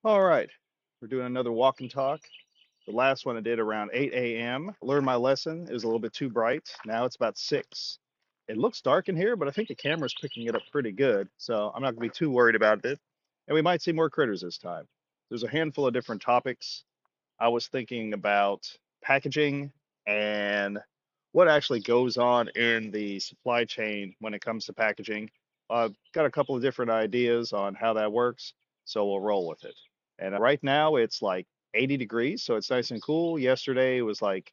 All right, we're doing another walk and talk. The last one I did around 8 a.m. Learned my lesson. It was a little bit too bright. Now it's about 6. It looks dark in here, but I think the camera's picking it up pretty good, so I'm not going to be too worried about it. And we might see more critters this time. There's a handful of different topics. I was thinking about packaging and what actually goes on in the supply chain when it comes to packaging. I've got a couple of different ideas on how that works, so we'll roll with it. And right now it's like 80 degrees, so it's nice and cool. Yesterday it was like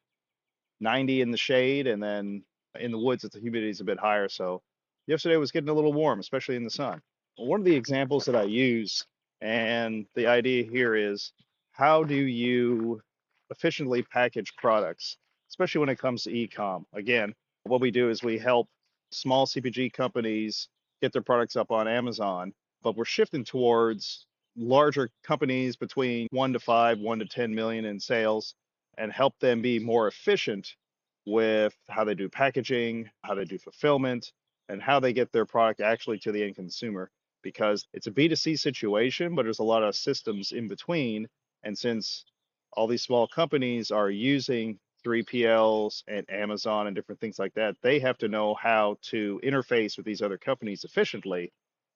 90 in the shade, and then in the woods, the humidity is a bit higher. So yesterday was getting a little warm, especially in the sun. One of the examples that I use, and the idea here is how do you efficiently package products, especially when it comes to e-com? Again, what we do is we help small CPG companies get their products up on Amazon, but we're shifting towards larger companies between 1 to 5, 1 to 10 million in sales and help them be more efficient with how they do packaging, how they do fulfillment, and how they get their product actually to the end consumer. Because it's a B2C situation, but there's a lot of systems in between. And since all these small companies are using 3PLs and Amazon and different things like that, they have to know how to interface with these other companies efficiently.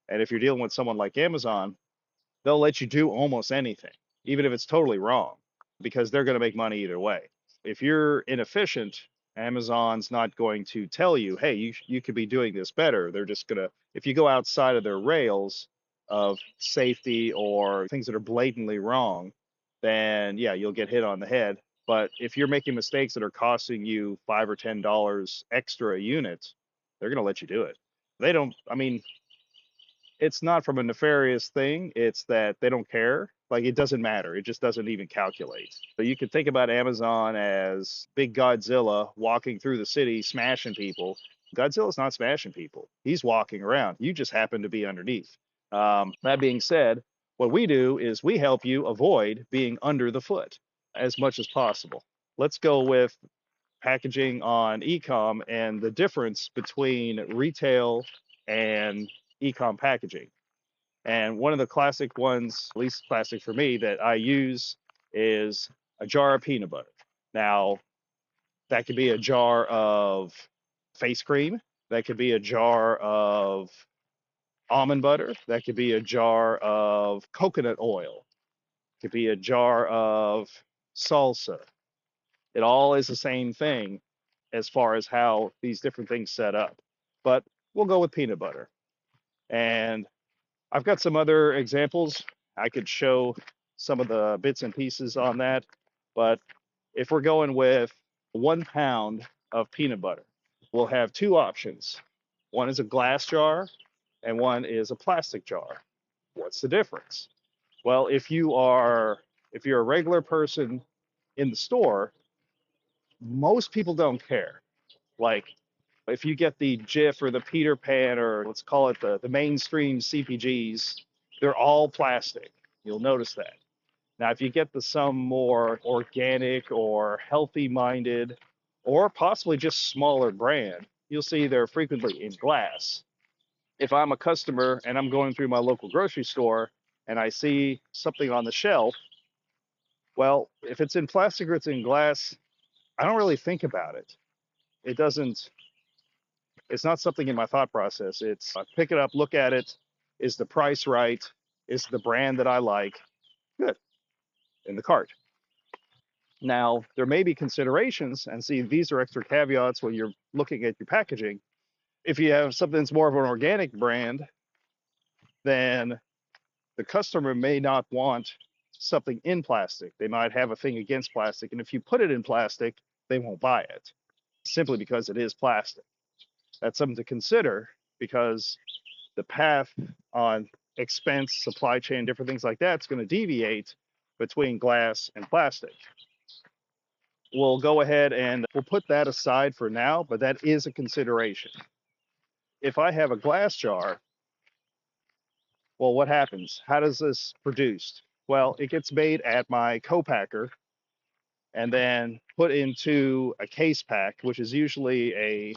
And if you're dealing with someone like Amazon, they'll let you do almost anything, even if it's totally wrong, because they're going to make money either way. If you're inefficient, Amazon's not going to tell you, hey, you could be doing this better. They're just going to, if you go outside of their rails of safety or things that are blatantly wrong, then yeah, you'll get hit on the head. But if you're making mistakes that are costing you $5 or $10 extra a unit, they're going to let you do it. They don't, I mean, it's not from a nefarious thing. It's that they don't care. Like it doesn't matter. It just doesn't even calculate. So you could think about Amazon as big Godzilla walking through the city, smashing people. Godzilla's not smashing people. He's walking around. You just happen to be underneath. That being said, what we do is we help you avoid being under the foot as much as possible. Let's go with packaging on ecom and the difference between retail and ecom packaging. And one of the classic ones, at least classic for me, that I use is a jar of peanut butter. Now, that could be a jar of face cream, that could be a jar of almond butter, that could be a jar of coconut oil, it could be a jar of salsa. It all is the same thing as far as how these different things set up. But we'll go with peanut butter. And I've got some other examples. I could show some of the bits and pieces on that. But if we're going with 1 pound of peanut butter, we'll have two options. One is a glass jar and one is a plastic jar. What's the difference? Well, if you're a regular person in the store, most people don't care. Like if you get the Jif or the Peter Pan or let's call it the mainstream CPGs, they're all plastic. You'll notice that. Now, if you get the some more organic or healthy minded or possibly just smaller brand, you'll see they're frequently in glass. If I'm a customer and I'm going through my local grocery store and I see something on the shelf, well, if it's in plastic or it's in glass, I don't really think about it. It doesn't It's not something in my thought process. It's I pick it up, look at it. Is the price right? Is the brand that I like? Good. In the cart. Now, there may be considerations, and see, these are extra caveats when you're looking at your packaging. If you have something that's more of an organic brand, then the customer may not want something in plastic. They might have a thing against plastic. And if you put it in plastic, they won't buy it simply because it is plastic. That's something to consider because the path on expense, supply chain, different things like that is going to deviate between glass and plastic. We'll go ahead and we'll put that aside for now, but that is a consideration. If I have a glass jar, well, what happens? How does this produced? Well, it gets made at my co-packer and then put into a case pack, which is usually a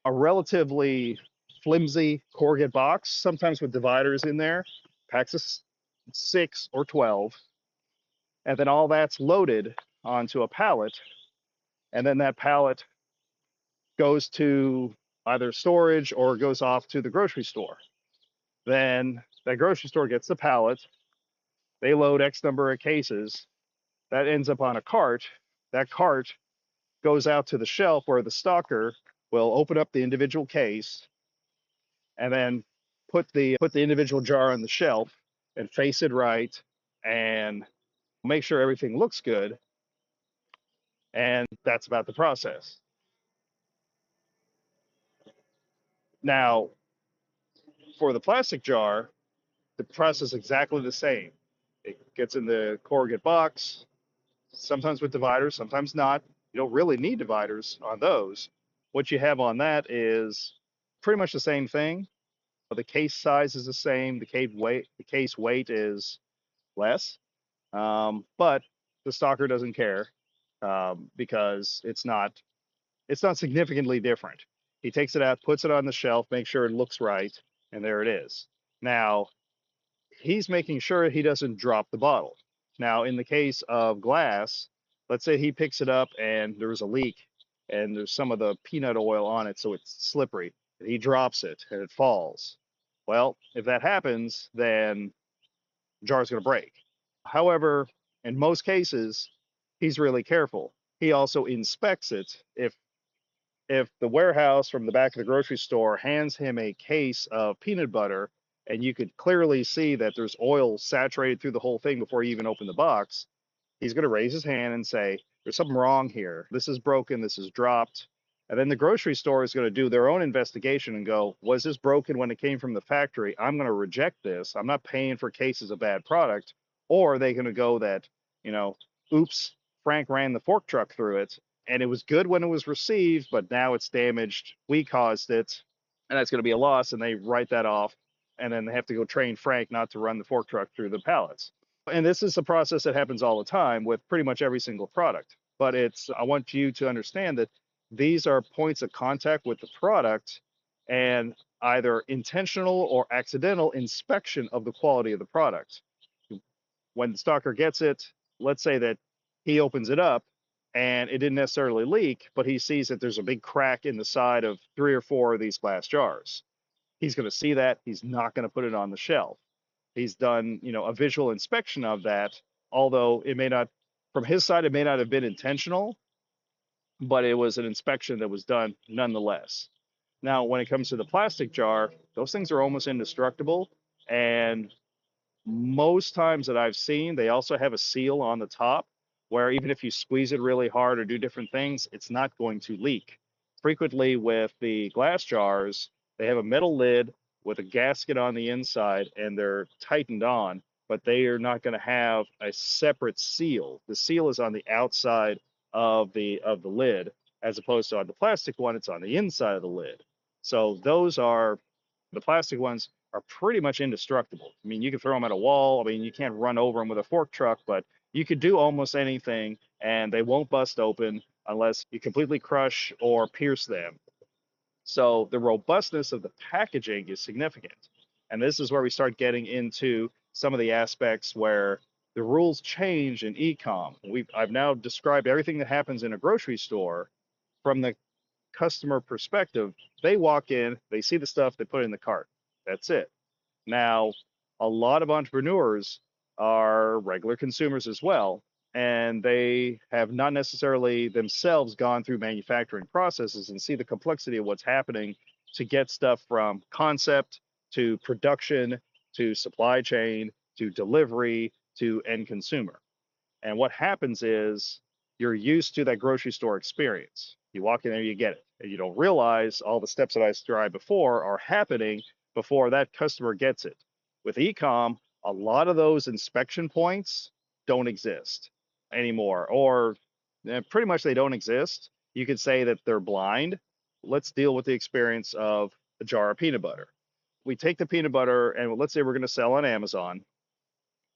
relatively flimsy corrugate box, sometimes with dividers in there, packs of 6 or 12. And then all that's loaded onto a pallet. And then that pallet goes to either storage or goes off to the grocery store. Then that grocery store gets the pallet. They load X number of cases. That ends up on a cart. That cart goes out to the shelf where the stocker will open up the individual case and then put the individual jar on the shelf and face it right and make sure everything looks good. And that's about the process. Now, for the plastic jar, the process is exactly the same. It gets in the corrugate box, sometimes with dividers, sometimes not. You don't really need dividers on those. What you have on that is pretty much the same thing. The case size is the same. The case weight is less, but the stalker doesn't care because it's not significantly different. He takes it out, puts it on the shelf, makes sure it looks right, and there it is. Now he's making sure he doesn't drop the bottle. Now, in the case of glass, let's say he picks it up and there's a leak and there's some of the peanut oil on it, so it's slippery. He drops it and it falls. Well, if that happens, then the jar's going to break. However, in most cases, he's really careful. He also inspects it. If the warehouse from the back of the grocery store hands him a case of peanut butter and you could clearly see that there's oil saturated through the whole thing before you even open the box, he's going to raise his hand and say, there's something wrong here. This is broken. This is dropped. And then the grocery store is going to do their own investigation and go, was this broken when it came from the factory? I'm going to reject this. I'm not paying for cases of bad product. Or are they going to go that, you know, oops, Frank ran the fork truck through it and it was good when it was received, but now it's damaged. We caused it. And that's going to be a loss. And they write that off. And then they have to go train Frank not to run the fork truck through the pallets. And this is a process that happens all the time with pretty much every single product. But I want you to understand that these are points of contact with the product and either intentional or accidental inspection of the quality of the product. When the stalker gets it, let's say that he opens it up and it didn't necessarily leak, but he sees that there's a big crack in the side of 3 or 4 of these glass jars. He's going to see that. He's not going to put it on the shelf. He's done, a visual inspection of that, although it may not, from his side, it may not have been intentional, but it was an inspection that was done nonetheless. Now, when it comes to the plastic jar, those things are almost indestructible. And most times that I've seen, they also have a seal on the top where even if you squeeze it really hard or do different things, it's not going to leak. Frequently with the glass jars, they have a metal lid with a gasket on the inside and they're tightened on, but they are not going to have a separate seal. The seal is on the outside of the lid, as opposed to on the plastic one, it's on the inside of the lid. So the plastic ones are pretty much indestructible. I mean, you can throw them at a wall. I mean, you can't run over them with a fork truck, but you could do almost anything and they won't bust open unless you completely crush or pierce them. So the robustness of the packaging is significant. And this is where we start getting into some of the aspects where the rules change in e-com. I've now described everything that happens in a grocery store from the customer perspective. They walk in, they see the stuff, they put it in the cart. That's it. Now, a lot of entrepreneurs are regular consumers as well, and they have not necessarily themselves gone through manufacturing processes and see the complexity of what's happening to get stuff from concept to production to supply chain to delivery to end consumer. And what happens is you're used to that grocery store experience. You walk in there, you get it. And you don't realize all the steps that I described before are happening before that customer gets it. With e-com, a lot of those inspection points don't exist anymore, or pretty much they don't exist. You could say that they're blind. Let's deal with the experience of a jar of peanut butter. We take the peanut butter and let's say we're going to sell on Amazon.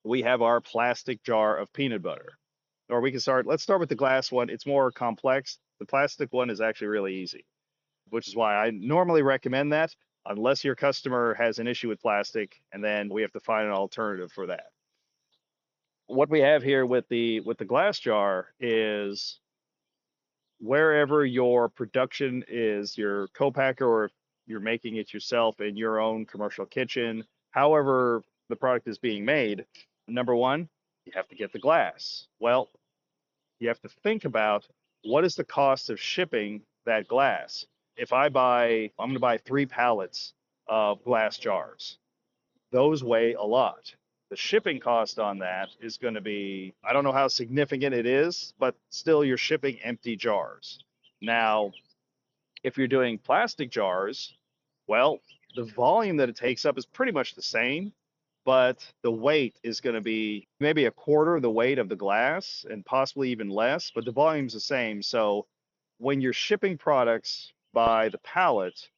We have our plastic jar of peanut butter. Or let's start with the glass one. It's more complex. The plastic one is actually really easy, which is why I normally recommend that unless your customer has an issue with plastic, and then we have to find an alternative for that. what we have here with the glass jar is wherever your production is, your co-packer, or if you're making it yourself in your own commercial kitchen, however the product is being made, number one, you have to get the glass. Well, you have to think about what is the cost of shipping that glass. If I'm going to buy 3 pallets of glass jars. Those weigh a lot. The shipping cost on that is going to be, I don't know how significant it is, but still you're shipping empty jars. Now, if you're doing plastic jars, well, the volume that it takes up is pretty much the same, but the weight is going to be maybe a quarter the weight of the glass and possibly even less, but the volume's the same. So when you're shipping products by the pallet,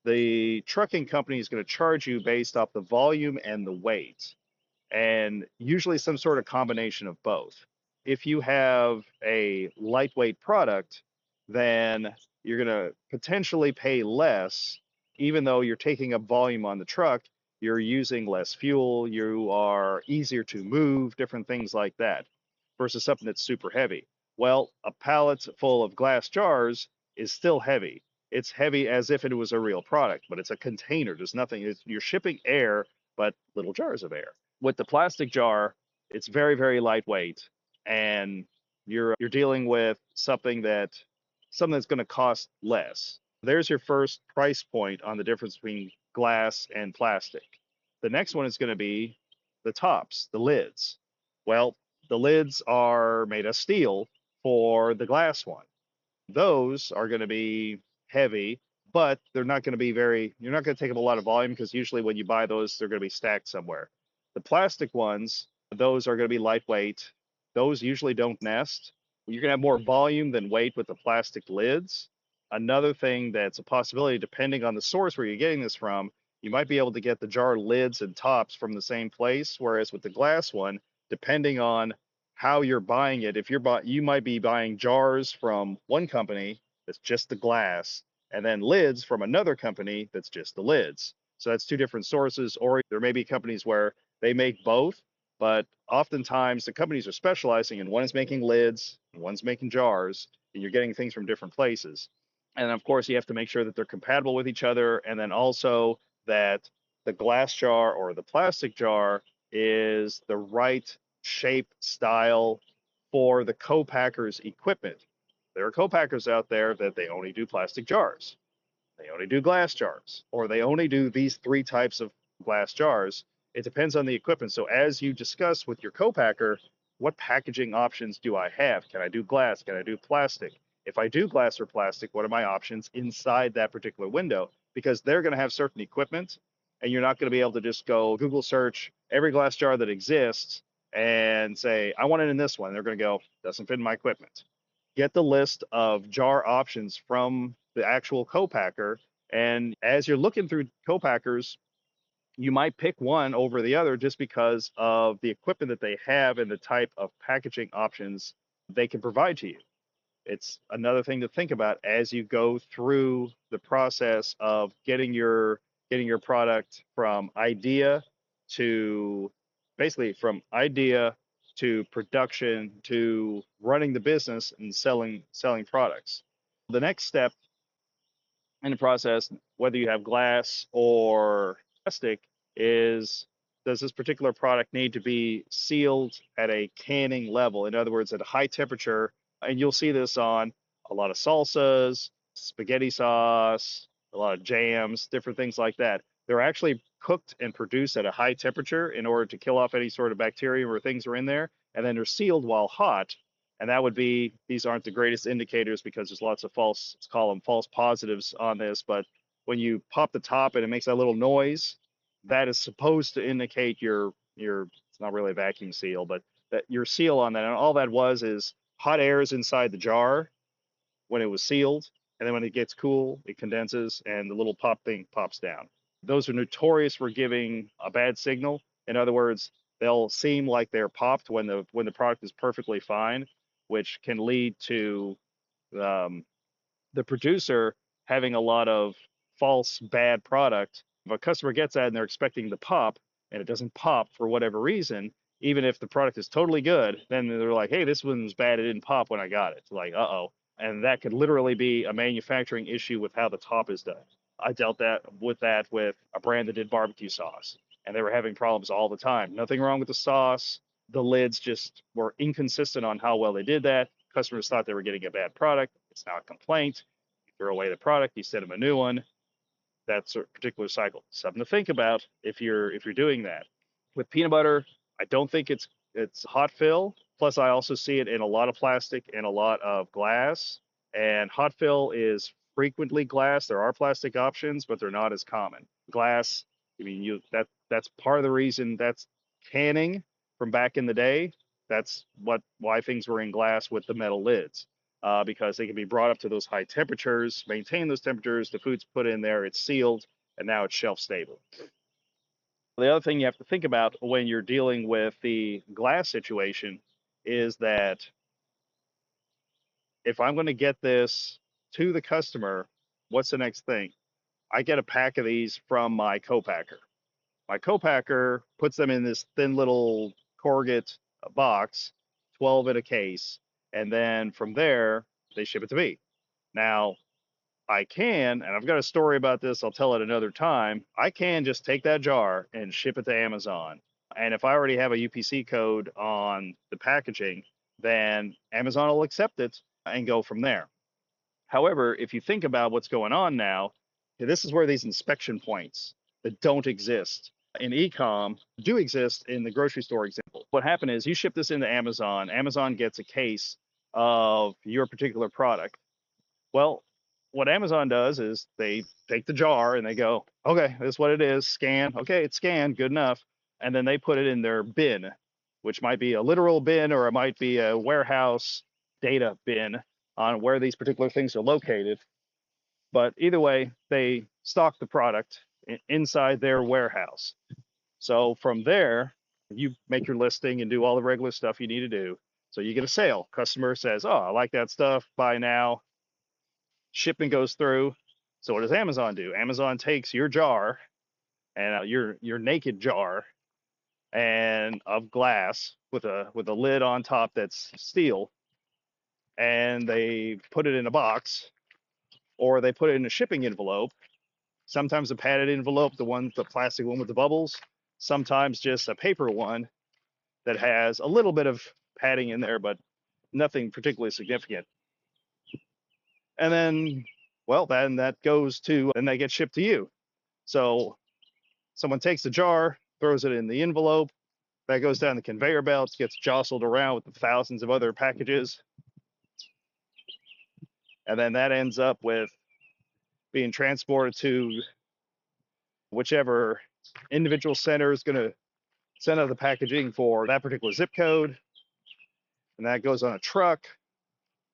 the trucking company is going to charge you based off the volume and the weight, and usually some sort of combination of both. If you have a lightweight product, then you're going to potentially pay less, even though you're taking up volume on the truck. You're using less fuel, you are easier to move, different things like that, versus something that's super heavy. Well, a pallet full of glass jars is still heavy. It's heavy as if it was a real product, but it's a container. There's nothing, you're shipping air, but little jars of air. With the plastic jar, it's very, very lightweight, and you're dealing with something that's going to cost less. There's your first price point on the difference between glass and plastic. The next one is going to be the tops, the lids. Well, the lids are made of steel for the glass one. Those are going to be heavy, but they're not going to be you're not going to take up a lot of volume because usually when you buy those, they're going to be stacked somewhere. The plastic ones, those are going to be lightweight. Those usually don't nest. You're going to have more volume than weight with the plastic lids. Another thing that's a possibility, depending on the source where you're getting this from, you might be able to get the jar lids and tops from the same place, whereas with the glass one, depending on how you're buying it. If you might be buying jars from one company that's just the glass, and then lids from another company that's just the lids. So that's two different sources. Or there may be companies where they make both, but oftentimes the companies are specializing in one is making lids, and one's making jars, and you're getting things from different places. And of course, you have to make sure that they're compatible with each other, and then also that the glass jar or the plastic jar is the right shape, style for the co-packers equipment. There are co-packers out there that they only do plastic jars, they only do glass jars, or they only do these 3 types of glass jars. It depends on the equipment. So as you discuss with your co-packer, what packaging options do I have? Can I do glass? Can I do plastic? If I do glass or plastic, what are my options inside that particular window? Because they're going to have certain equipment, and you're not going to be able to just go Google search every glass jar that exists and say, I want it in this one. They're going to go, doesn't fit in my equipment. Get the list of jar options from the actual co-packer. And as you're looking through co-packers, you might pick one over the other just because of the equipment that they have and the type of packaging options they can provide to you. It's another thing to think about as you go through the process of getting your product from idea to from idea to production to running the business and selling products. The next step in the process, whether you have glass or plastic, is does this particular product need to be sealed at a canning level? In other words, at a high temperature. And you'll see this on a lot of salsas, spaghetti sauce, a lot of jams, different things like that. They're actually cooked and produced at a high temperature in order to kill off any sort of bacteria or things are in there. And then they're sealed while hot, and that would be, these aren't the greatest indicators because there's lots of let's call them false positives on this, but when you pop the top and it makes that little noise, that is supposed to indicate it's not really a vacuum seal, but that your seal on that, and all that was is hot air is inside the jar when it was sealed, and then when it gets cool, it condenses and the little pop thing pops down. Those are notorious for giving a bad signal. In other words, they'll seem like they're popped when the product is perfectly fine, which can lead to um, the producer having a lot of false bad product. If a customer gets that and they're expecting the pop and it doesn't pop for whatever reason, even if the product is totally good, then they're like, hey, this one's bad, it didn't pop when I got it. It's like, uh-oh. And that could literally be a manufacturing issue with how the top is done. I dealt with a brand that did barbecue sauce, and they were having problems all the time. Nothing wrong with the sauce. The lids just were inconsistent on how well they did that. Customers thought they were getting a bad product. It's not a complaint. You throw away the product, you send them a new one. That's a particular cycle. Something to think about if you're doing that. With peanut butter, I don't think it's hot fill. Plus, I also see it in a lot of plastic and a lot of glass. And hot fill is frequently glass. There are plastic options, but they're not as common. Glass, I mean, that's part of the reason that's canning from back in the day. That's why things were in glass with the metal lids. Because they can be brought up to those high temperatures, maintain those temperatures, the food's put in there, it's sealed, and now it's shelf stable. The other thing you have to think about when you're dealing with the glass situation is that if I'm going to get this to the customer, what's the next thing? I get a pack of these from my co-packer. My co-packer puts them in this thin little corrugate box, 12 in a case, and then from there, they ship it to me. Now, I can, and I've got a story about this, I'll tell it another time. I can just take that jar and ship it to Amazon. And if I already have a UPC code on the packaging, then Amazon will accept it and go from there. However, if you think about what's going on now, this is where these inspection points that don't exist in e-com do exist in the grocery store example. What happened is you ship this into Amazon, Amazon gets a case of your particular product. Well, what Amazon does is they take the jar and they go, okay, this is what it is, scan. Okay, it's scanned, good enough. And then they put it in their bin, which might be a literal bin or it might be a warehouse data bin on where these particular things are located. But either way, they stock the product inside their warehouse. So from there, you make your listing and do all the regular stuff you need to do. So you get a sale. Customer says, oh, I like that stuff, buy now. Shipping goes through. So what does Amazon do? Amazon takes your jar and your naked jar and of glass with a lid on top that's steel, and they put it in a box, or they put it in a shipping envelope. Sometimes a padded envelope, the plastic one with the bubbles. Sometimes just a paper one that has a little bit of padding in there, but nothing particularly significant. And then, well, then that goes to, and they get shipped to you. So someone takes the jar, throws it in the envelope, that goes down the conveyor belt, gets jostled around with the thousands of other packages. And then that ends up with being transported to whichever individual center is going to send out the packaging for that particular zip code. And that goes on a truck,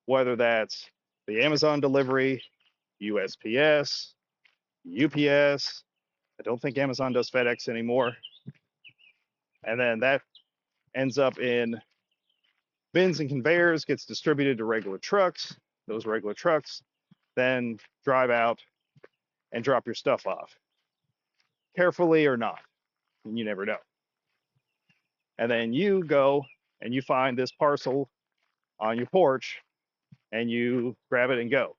whether that's the Amazon delivery, USPS, UPS. I don't think Amazon does FedEx anymore. And then that ends up in bins and conveyors, gets distributed to regular trucks. Those regular trucks then drive out and drop your stuff off, carefully or not, and you never know. And then you go and you find this parcel on your porch and you grab it and go.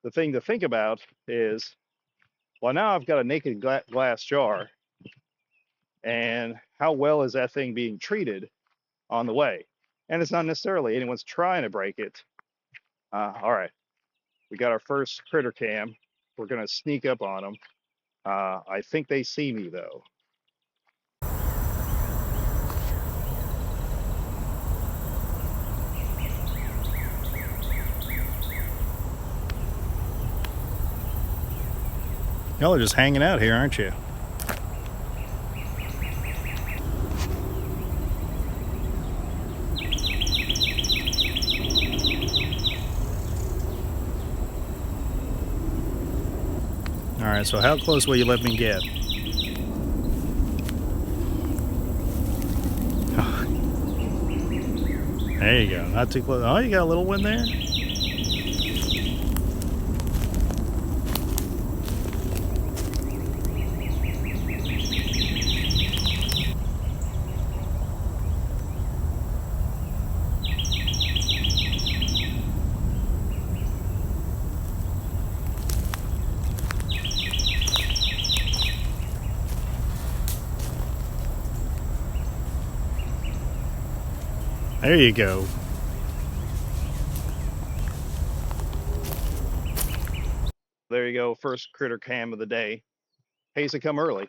The thing to think about is, well, now I've got a naked glass jar, and how well is that thing being treated on the way? And it's not necessarily anyone's trying to break it. All right, we got our first critter cam. We're gonna sneak up on them. I think they see me though. Y'all are just hanging out here, aren't you? All right, so how close will you let me get? There you go, not too close. Oh, you got a little one there? There you go. There you go, first critter cam of the day. Pays to come early.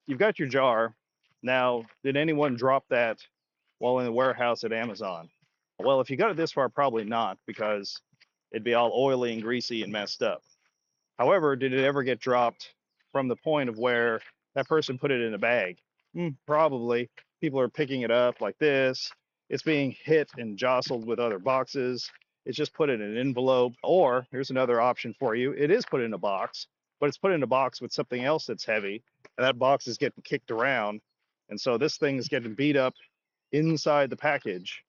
You've got your jar. Now, did anyone drop that while in the warehouse at Amazon? Well, if you got it this far, probably not, because it'd be all oily and greasy and messed up. However, did it ever get dropped from the point of where that person put it in a bag? Probably. People are picking it up like this. It's being hit and jostled with other boxes. It's just put in an envelope. Or here's another option for you. It is put in a box, but it's put in a box with something else that's heavy, and that box is getting kicked around. And so this thing is getting beat up inside the package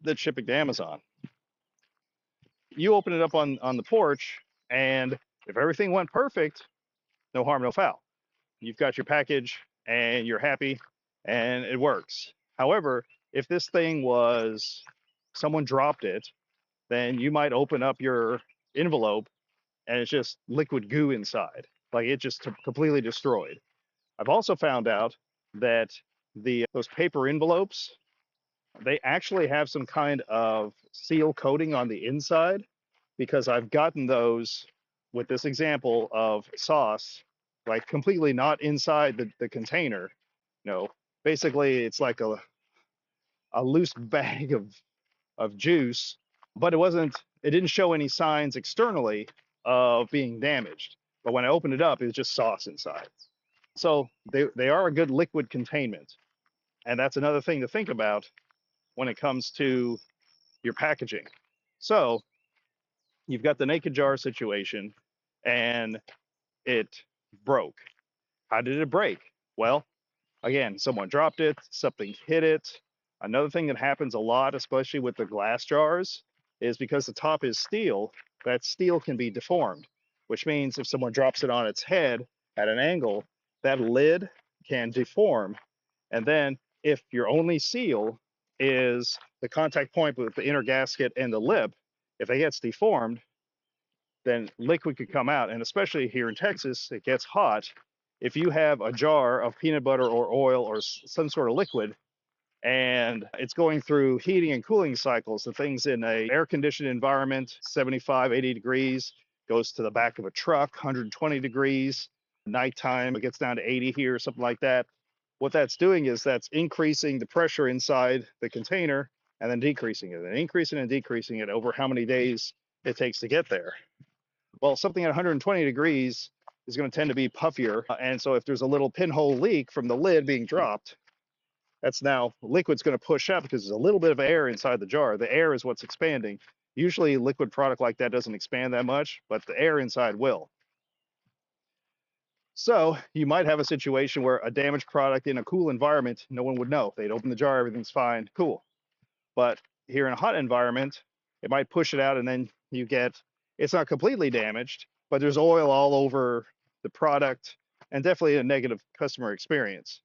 that's shipping to Amazon. You open it up on the porch, and if everything went perfect, no harm, no foul. You've got your package and you're happy and it works. However, if this thing was someone dropped it, then you might open up your envelope and it's just liquid goo inside. Like it just completely destroyed. I've also found out that the those paper envelopes, they actually have some kind of seal coating on the inside, because I've gotten those with this example of sauce, like completely not inside the container. You know, basically it's like a loose bag of juice, but it didn't show any signs externally of being damaged. But when I opened it up, it was just sauce inside. So they are a good liquid containment. And that's another thing to think about when it comes to your packaging. So you've got the naked jar situation and it broke. How did it break? Well, again, someone dropped it, something hit it. Another thing that happens a lot, especially with the glass jars, is because the top is steel, that steel can be deformed, which means if someone drops it on its head at an angle, that lid can deform. And then if your only seal is the contact point with the inner gasket and the lip, if it gets deformed, then liquid could come out. And especially here in Texas, it gets hot. If you have a jar of peanut butter or oil or some sort of liquid and it's going through heating and cooling cycles, the thing's in a air conditioned environment, 75, 80 degrees, goes to the back of a truck, 120 degrees, nighttime, it gets down to 80 here, something like that. What that's doing is that's increasing the pressure inside the container and then decreasing it and increasing and decreasing it over how many days it takes to get there. Well, something at 120 degrees is going to tend to be puffier. And so if there's a little pinhole leak from the lid being dropped, that's now liquid's going to push up because there's a little bit of air inside the jar. The air is what's expanding. Usually liquid product like that doesn't expand that much, but the air inside will. So you might have a situation where a damaged product in a cool environment, no one would know. They'd open the jar, everything's fine, cool. But here in a hot environment, it might push it out and then you get, it's not completely damaged, but there's oil all over the product and definitely a negative customer experience.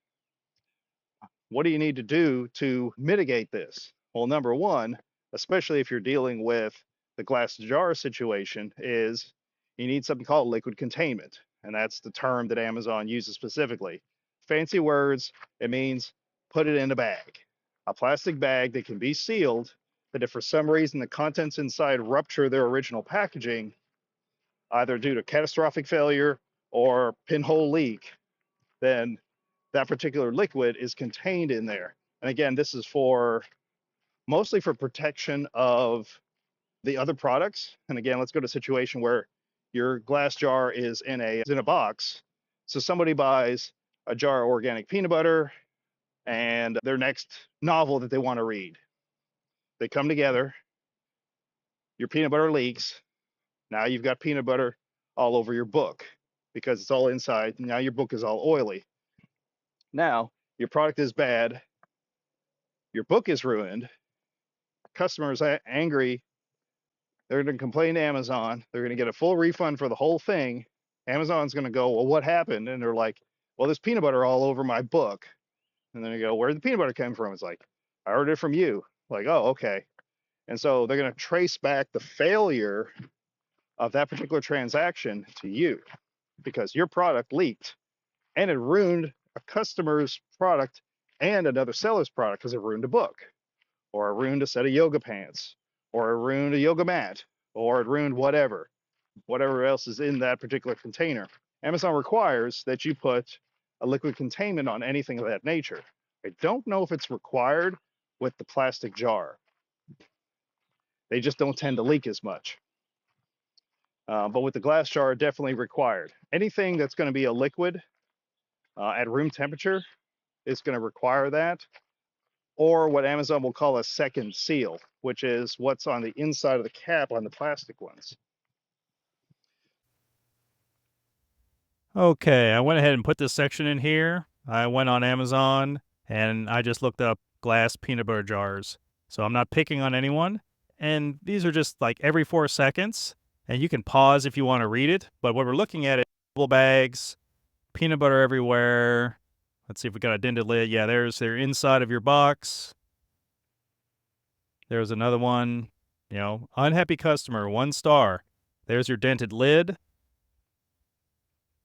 What do you need to do to mitigate this? Well, number one, especially if you're dealing with the glass jar situation, is you need something called liquid containment. And that's the term that Amazon uses specifically. Fancy words, it means put it in a bag, a plastic bag that can be sealed, that if for some reason the contents inside rupture their original packaging, either due to catastrophic failure or pinhole leak, then that particular liquid is contained in there. And again, this is for mostly for protection of the other products. And again, let's go to a situation where your glass jar is in a box. So somebody buys a jar of organic peanut butter and their next novel that they want to read. They come together, your peanut butter leaks. Now you've got peanut butter all over your book because it's all inside. Now your book is all oily. Now your product is bad, your book is ruined, customers angry, they're going to complain to Amazon, they're going to get a full refund for the whole thing. Amazon's going to go, well, what happened? And they're like, well, there's peanut butter all over my book. And then they go, where did the peanut butter come from? It's like, I ordered it from you. Like, oh, okay. And so they're going to trace back the failure of that particular transaction to you because your product leaked and it ruined a customer's product and another seller's product because it ruined a book, or it ruined a set of yoga pants, or it ruined a yoga mat, or it ruined whatever else is in that particular container. Amazon requires that you put a liquid containment on anything of that nature. I don't know if it's required with the plastic jar. They just don't tend to leak as much. But with the glass jar, definitely required. Anything that's going to be a liquid at room temperature is going to require that, or what Amazon will call a second seal, which is what's on the inside of the cap on the plastic ones. Okay, I went ahead and put this section in here. I went on Amazon and I just looked up glass peanut butter jars. So I'm not picking on anyone. And these are just like every 4 seconds. And you can pause if you want to read it. But what we're looking at is bubble bags, peanut butter everywhere. Let's see if we got a dented lid. Yeah, there's their inside of your box. There's another one. Unhappy customer, 1 star. There's your dented lid.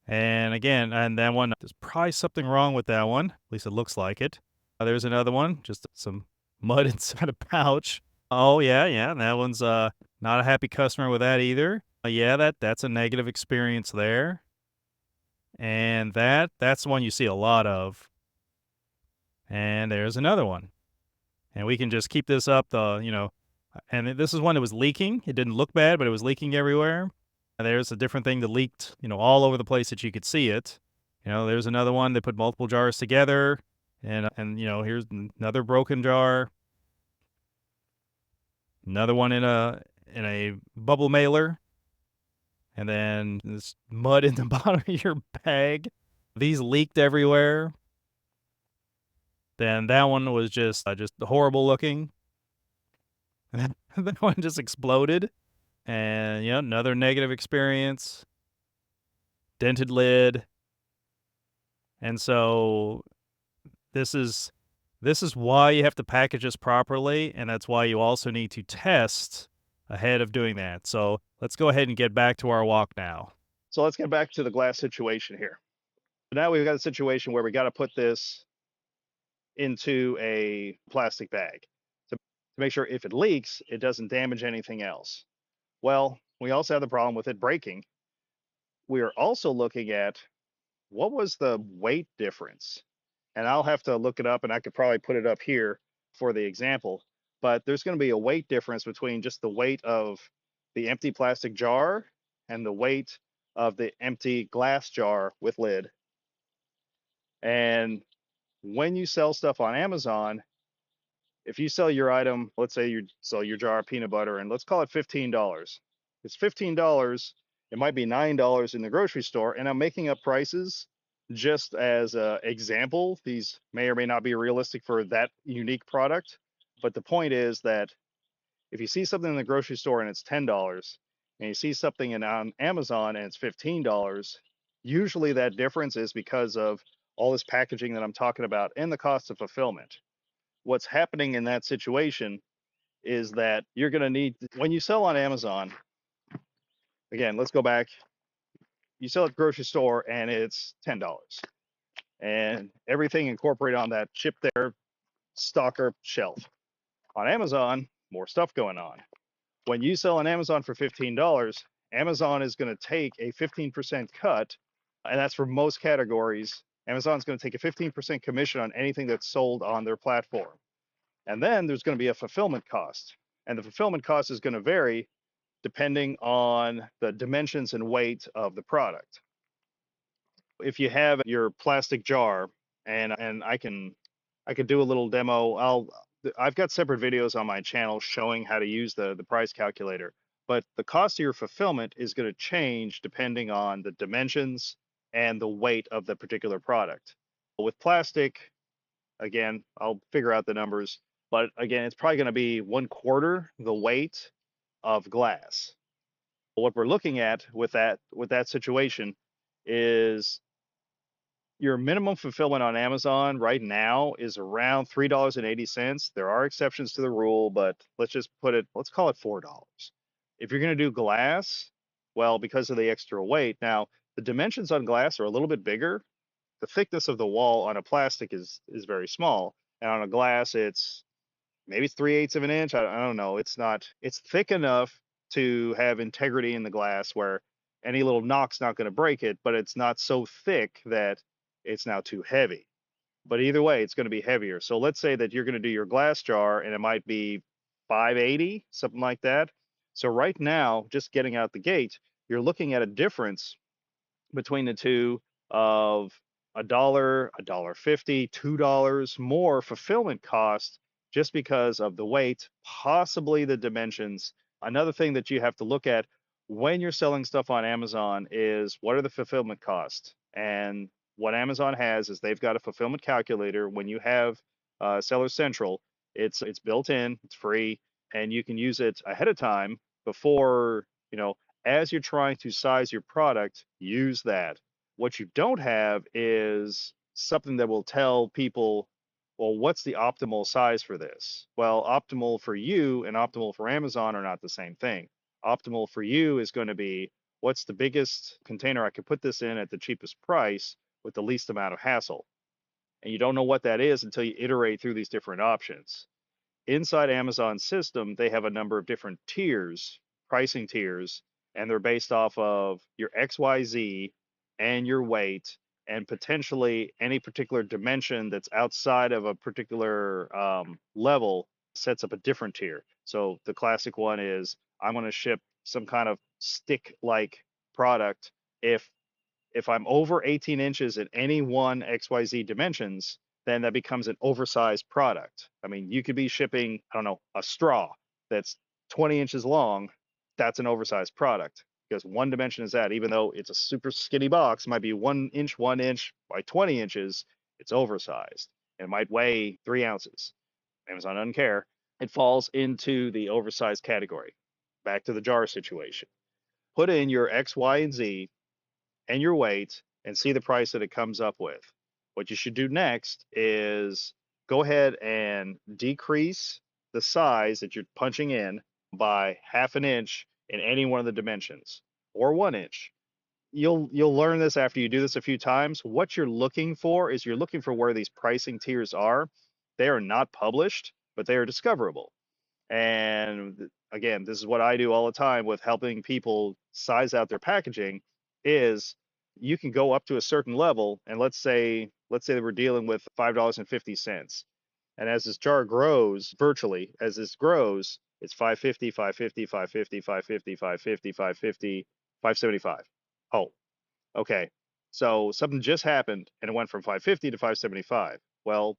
And again, and that one, there's probably something wrong with that one. At least it looks like it. There's another one, just some mud inside a pouch. Oh yeah, yeah, that one's not a happy customer with that either. Yeah, that's a negative experience there. And that's the one you see a lot of. And there's another one. And we can just keep this up and this is one that was leaking. It didn't look bad, but it was leaking everywhere. And there's a different thing that leaked, all over the place that you could see it. There's another one that put multiple jars together, and here's another broken jar. Another one in a bubble mailer, and then this mud in the bottom of your bag. These leaked everywhere. Then that one was just horrible looking. That one just exploded. And another negative experience. Dented lid. And so this is why you have to package this properly, and that's why you also need to test ahead of doing that. So let's go ahead and get back to our walk now. So let's get back to the glass situation here. So now we've got a situation where we got to put this into a plastic bag to make sure if it leaks, it doesn't damage anything else. Well, we also have the problem with it breaking. We are also looking at what was the weight difference? And I'll have to look it up and I could probably put it up here for the example. But there's going to be a weight difference between just the weight of the empty plastic jar and the weight of the empty glass jar with lid. And when you sell stuff on Amazon, if you sell your item, let's say you sell your jar of peanut butter and let's call it $15. It's $15. It might be $9 in the grocery store. And I'm making up prices just as an example. These may or may not be realistic for that unique product. But the point is that if you see something in the grocery store and it's $10 and you see something on Amazon and it's $15, usually that difference is because of all this packaging that I'm talking about and the cost of fulfillment. What's happening in that situation is that you're going to need, when you sell on Amazon, again, let's go back. You sell at the grocery store and it's $10 and everything incorporated on that chip there, stocker shelf. On Amazon, more stuff going on. When you sell on Amazon for $15, Amazon is going to take a 15% cut, and that's for most categories. Amazon's going to take a 15% commission on anything that's sold on their platform. And then there's going to be a fulfillment cost. And the fulfillment cost is going to vary depending on the dimensions and weight of the product. If you have your plastic jar, and I could do a little demo. I've got separate videos on my channel showing how to use the price calculator. But the cost of your fulfillment is going to change depending on the dimensions and the weight of the particular product. With plastic, again, I'll figure out the numbers, but again, it's probably going to be 1/4 the weight of glass. What we're looking at with that situation is your minimum fulfillment on Amazon right now is around $3.80. There are exceptions to the rule, but let's call it $4. If you're going to do glass, well, because of the extra weight, now the dimensions on glass are a little bit bigger the thickness of the wall on a plastic is very small, and on a glass maybe it's 3/8 of an inch. I don't know. It's thick enough to have integrity in the glass where any little knock's not going to break it, but it's not so thick that it's now too heavy. But either way, it's going to be heavier. So let's say that you're going to do your glass jar and it might be 580, something like that. So right now, just getting out the gate, you're looking at a difference between the two of $1, $1.50, $2 more fulfillment cost just because of the weight, possibly the dimensions. Another thing that you have to look at when you're selling stuff on Amazon is what are the fulfillment costs? And what Amazon has is they've got a fulfillment calculator. When you have Seller Central, it's built in, it's free, and you can use it ahead of time before, as you're trying to size your product, use that. What you don't have is something that will tell people, well, what's the optimal size for this? Well, optimal for you and optimal for Amazon are not the same thing. Optimal for you is going to be what's the biggest container I could put this in at the cheapest price with the least amount of hassle. And you don't know what that is until you iterate through these different options. Inside Amazon's system, they have a number of different tiers, pricing tiers, and they're based off of your XYZ and your weight and potentially any particular dimension that's outside of a particular level sets up a different tier. So the classic one is I'm going to ship some kind of stick like product if I'm over 18 inches in any one XYZ dimensions, then that becomes an oversized product. I mean, you could be shipping, I don't know, a straw that's 20 inches long. That's an oversized product because one dimension is that, even though it's a super skinny box, might be 1 inch by 20 inches, it's oversized. And it might weigh 3 ounces. Amazon doesn't care. It falls into the oversized category. Back to the jar situation. Put in your X, Y, and Z and your weight and see the price that it comes up with. What you should do next is go ahead and decrease the size that you're punching in by half an inch in any one of the dimensions or 1 inch. You'll learn this after you do this a few times. What you're looking for is you're looking for where these pricing tiers are. They are not published, but they are discoverable. And again, this is what I do all the time with helping people size out their packaging is you can go up to a certain level and let's say that we're dealing with $5.50. And as this jar grows, virtually as this grows, it's 550, 550, 550, 550, 550, 550, 575. Oh, okay. So something just happened and it went from 550 to 575. Well,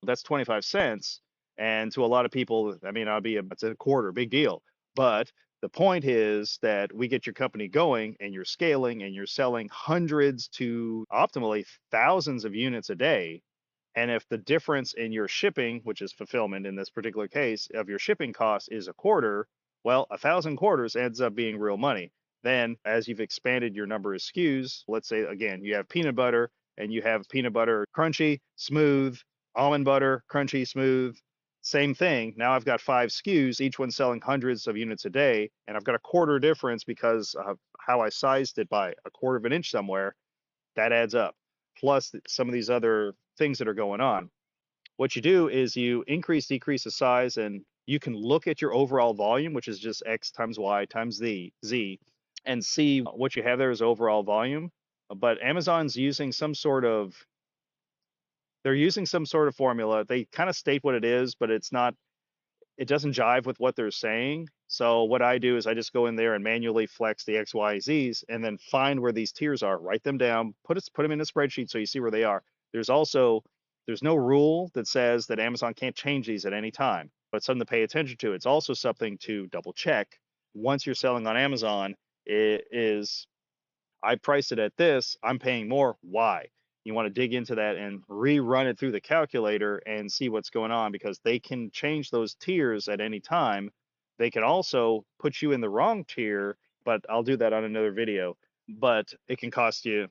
that's 25 cents. And to a lot of people, I mean, it's a quarter, big deal. But the point is that we get your company going and you're scaling and you're selling hundreds to optimally thousands of units a day. And if the difference in your shipping, which is fulfillment in this particular case, of your shipping cost is a quarter, well, 1,000 quarters ends up being real money. Then, as you've expanded your number of SKUs, let's say again, you have peanut butter and you have peanut butter crunchy, smooth, almond butter, crunchy, smooth, same thing. Now I've got 5 SKUs, each one selling hundreds of units a day, and I've got a quarter difference because of how I sized it by a quarter of an inch somewhere. That adds up. Plus some of these other things that are going on. What you do is you decrease the size, and you can look at your overall volume, which is just X times Y times Z, and see what you have there as overall volume. But Amazon's using they're using some sort of formula. They kind of state what it is, but it doesn't jive with what they're saying. So what I do is I just go in there and manually flex the X, Y, Z's and then find where these tiers are, write them down, put them in a spreadsheet so you see where they are. There's no rule that says that Amazon can't change these at any time, but something to pay attention to. It's also something to double check. Once you're selling on Amazon, it is I priced it at this, I'm paying more. Why? You want to dig into that and rerun it through the calculator and see what's going on because they can change those tiers at any time. They can also put you in the wrong tier, but I'll do that on another video. But it can cost you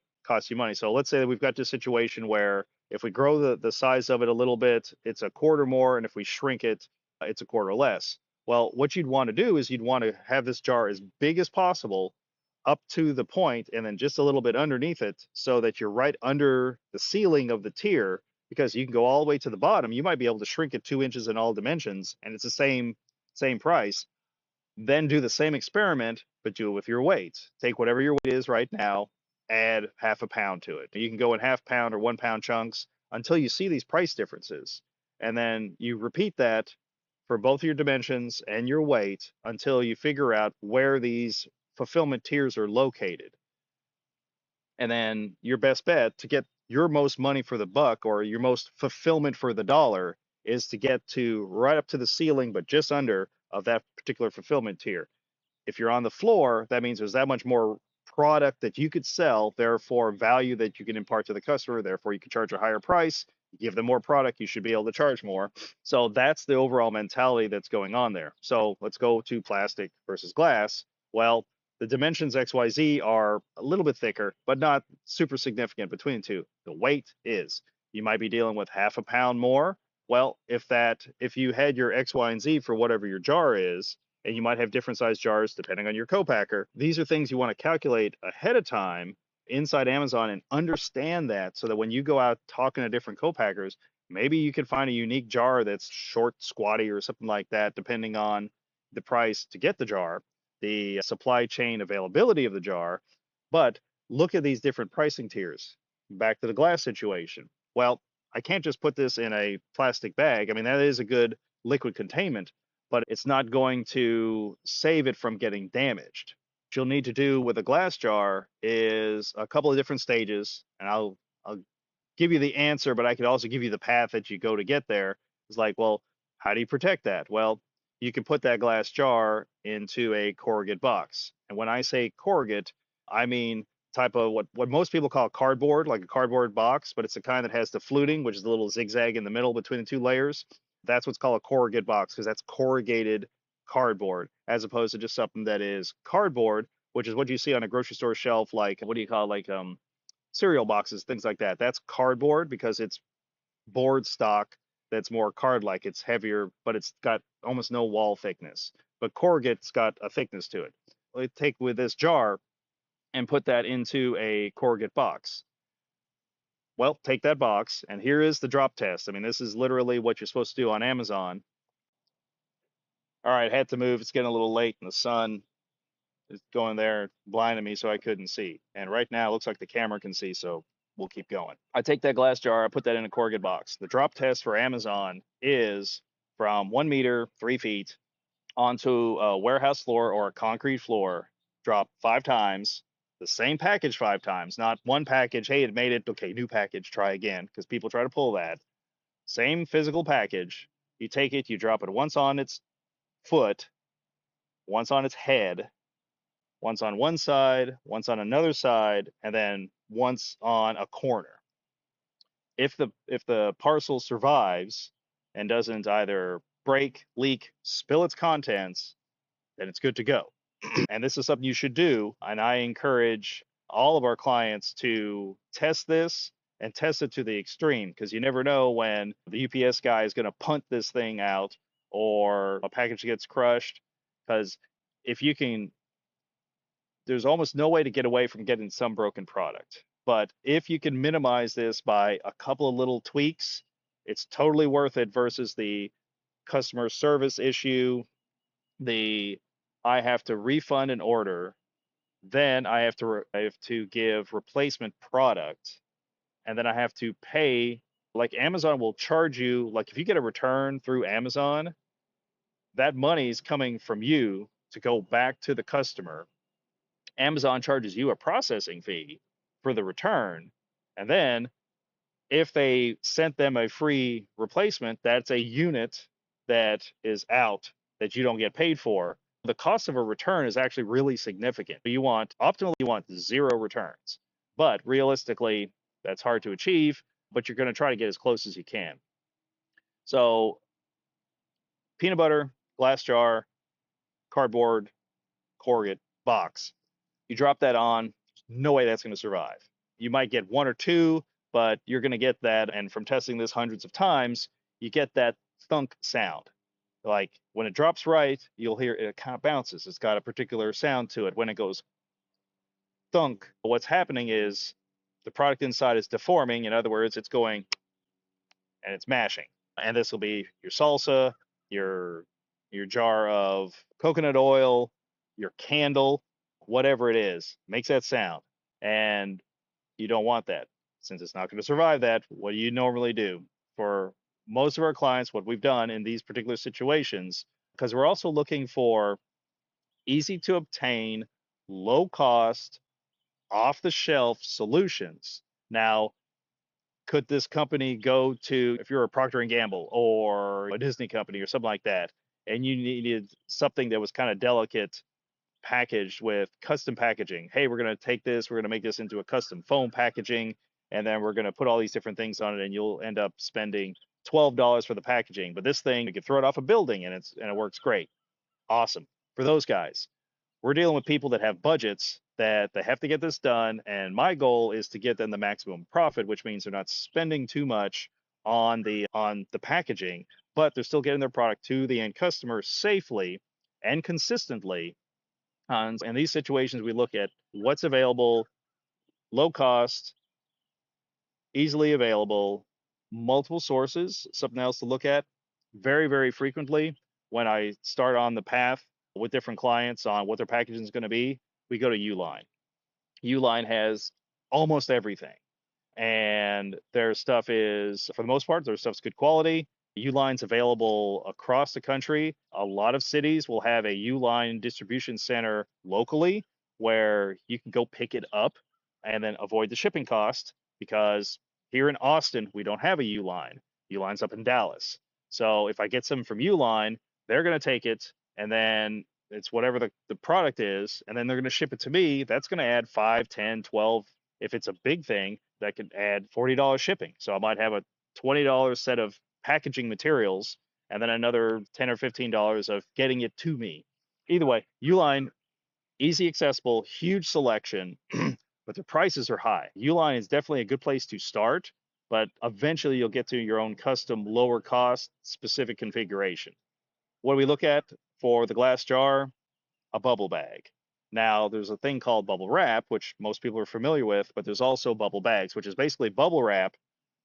money. So let's say that we've got this situation where if we grow the size of it a little bit, it's a quarter more, and if we shrink it, it's a quarter less. Well, what you'd want to do is you'd want to have this jar as big as possible up to the point and then just a little bit underneath it so that you're right under the ceiling of the tier, because you can go all the way to the bottom. You might be able to shrink it 2 inches in all dimensions and it's the same price. Then do the same experiment, but do it with your weight. Take whatever your weight is right now, add half a pound to it. You can go in half pound or 1 pound chunks until you see these price differences. And then you repeat that for both your dimensions and your weight until you figure out where these fulfillment tiers are located. And then your best bet to get your most money for the buck or your most fulfillment for the dollar is to get to right up to the ceiling, but just under of that particular fulfillment tier. If you're on the floor, that means there's that much more product that you could sell, therefore value that you can impart to the customer, therefore you can charge a higher price. You give them more product, you should be able to charge more. So that's the overall mentality that's going on there. So let's go to plastic versus glass. Well, the dimensions XYZ are a little bit thicker, but not super significant between the two. The weight is. You might be dealing with half a pound more. Well, if you had your X, Y, and Z for whatever your jar is, and you might have different size jars depending on your co-packer. These are things you want to calculate ahead of time inside Amazon and understand that so that when you go out talking to different co-packers, maybe you can find a unique jar that's short, squatty, or something like that, depending on the price to get the jar, the supply chain availability of the jar. But look at these different pricing tiers. Back to the glass situation. Well, I can't just put this in a plastic bag. I mean, that is a good liquid containment, but it's not going to save it from getting damaged. What you'll need to do with a glass jar is a couple of different stages, and I'll give you the answer, but I could also give you the path that you go to get there. It's like, well, how do you protect that? Well, you can put that glass jar into a corrugate box. And when I say corrugate, I mean type of what most people call cardboard, like a cardboard box, but it's the kind that has the fluting, which is the little zigzag in the middle between the two layers. That's what's called a corrugate box because that's corrugated cardboard, as opposed to just something that is cardboard, which is what you see on a grocery store shelf, like what do you call it? Like cereal boxes, things like that. That's cardboard because it's board stock that's more card-like. It's heavier, but it's got almost no wall thickness. But corrugate's got a thickness to it. We take with this jar and put that into a corrugate box. Well, take that box, and here is the drop test. I mean, this is literally what you're supposed to do on Amazon. All right, had to move. It's getting a little late, and the sun is going there, blinding me, so I couldn't see. And right now, it looks like the camera can see, so we'll keep going. I take that glass jar, I put that in a corrugate box. The drop test for Amazon is from 1 meter, 3 feet, onto a warehouse floor or a concrete floor. Drop 5 times, the same package 5 times, not one package. Hey, it made it. Okay, new package, try again, because people try to pull that. Same physical package. You take it, you drop it once on its foot, once on its head, once on one side, once on another side, and then once on a corner. If the parcel survives and doesn't either break, leak, spill its contents, then it's good to go. And this is something you should do. And I encourage all of our clients to test this and test it to the extreme, because you never know when the UPS guy is going to punt this thing out or a package gets crushed. Because if you can, there's almost no way to get away from getting some broken product. But if you can minimize this by a couple of little tweaks, it's totally worth it versus the customer service issue, the I have to refund an order, then I have to give replacement product, and then I have to pay. Like Amazon will charge you, like if you get a return through Amazon, that money is coming from you to go back to the customer. Amazon charges you a processing fee for the return. And then if they sent them a free replacement, that's a unit that is out that you don't get paid for. The cost of a return is actually really significant. Optimally, you want 0 returns. But realistically, that's hard to achieve, but you're going to try to get as close as you can. So peanut butter, glass jar, cardboard, corrugate, box. You drop that on, no way that's going to survive. You might get one or two, but you're going to get that. And from testing this hundreds of times, you get that thunk sound. Like when it drops right, you'll hear it kind of bounces. It's got a particular sound to it when it goes thunk. What's happening is the product inside is deforming. In other words, it's going and it's mashing. And this will be your salsa, your jar of coconut oil, your candle, whatever it is, makes that sound. And you don't want that. Since it's not going to survive that, what do you normally do? For most of our clients, what we've done in these particular situations, because we're also looking for easy to obtain, low cost, off the shelf solutions. Now, could this company go to, if you're a Procter and Gamble or a Disney company or something like that, and you needed something that was kind of delicate, packaged with custom packaging? Hey, we're going to take this, we're going to make this into a custom foam packaging, and then we're going to put all these different things on it, and you'll end up spending $12 for the packaging. But this thing, you can throw it off a building, and it works great. Awesome for those guys. We're dealing with people that have budgets that they have to get this done, and my goal is to get them the maximum profit, which means they're not spending too much on the packaging, but they're still getting their product to the end customer safely and consistently. In these situations, we look at what's available, low cost, easily available, multiple sources. Something else to look at very, very frequently when I start on the path with different clients on what their packaging is going to be, we go to Uline. Uline has almost everything. And their stuff is, for the most part, their stuff's good quality. Uline's available across the country. A lot of cities will have a Uline distribution center locally where you can go pick it up and then avoid the shipping cost, because here in Austin, we don't have a Uline. Uline's up in Dallas. So if I get some from Uline, they're going to take it, and then it's whatever the product is, and then they're going to ship it to me. That's going to add 5, 10, 12. If it's a big thing, that could add $40 shipping. So I might have a $20 set of packaging materials and then another $10 or $15 of getting it to me. Either way, Uline, easy accessible, huge selection, but the prices are high. Uline is definitely a good place to start, but eventually you'll get to your own custom, lower cost, specific configuration. What do we look at for the glass jar? A bubble bag. Now, there's a thing called bubble wrap, which most people are familiar with, but there's also bubble bags, which is basically bubble wrap,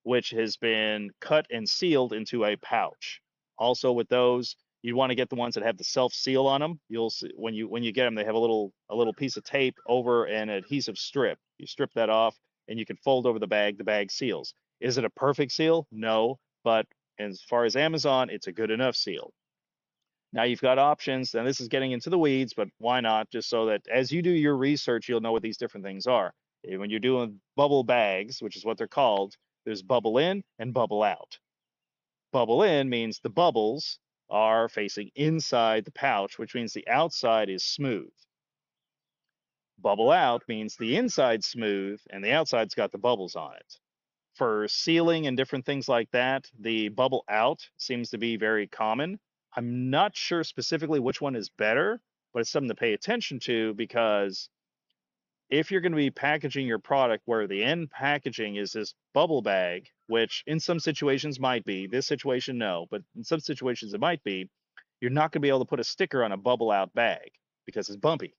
which has been cut and sealed into a pouch. Also, with those, you want to get the ones that have the self seal on them. You'll see when you get them, they have a little piece of tape over an adhesive strip. You strip that off, and you can fold over the bag. The bag seals. Is it a perfect seal? No, but as far as Amazon, it's a good enough seal. Now you've got options, and this is getting into the weeds, but why not? Just so that as you do your research, you'll know what these different things are. When you're doing bubble bags, which is what they're called, there's bubble in and bubble out. Bubble in means the bubbles are facing inside the pouch, which means the outside is smooth. Bubble out means the inside's smooth and the outside's got the bubbles on it. For sealing and different things like that, the bubble out seems to be very common. I'm not sure specifically which one is better, but it's something to pay attention to, because if you're going to be packaging your product where the end packaging is this bubble bag, which in some situations might be, this situation no, but in some situations it might be, you're not going to be able to put a sticker on a bubble out bag because it's bumpy.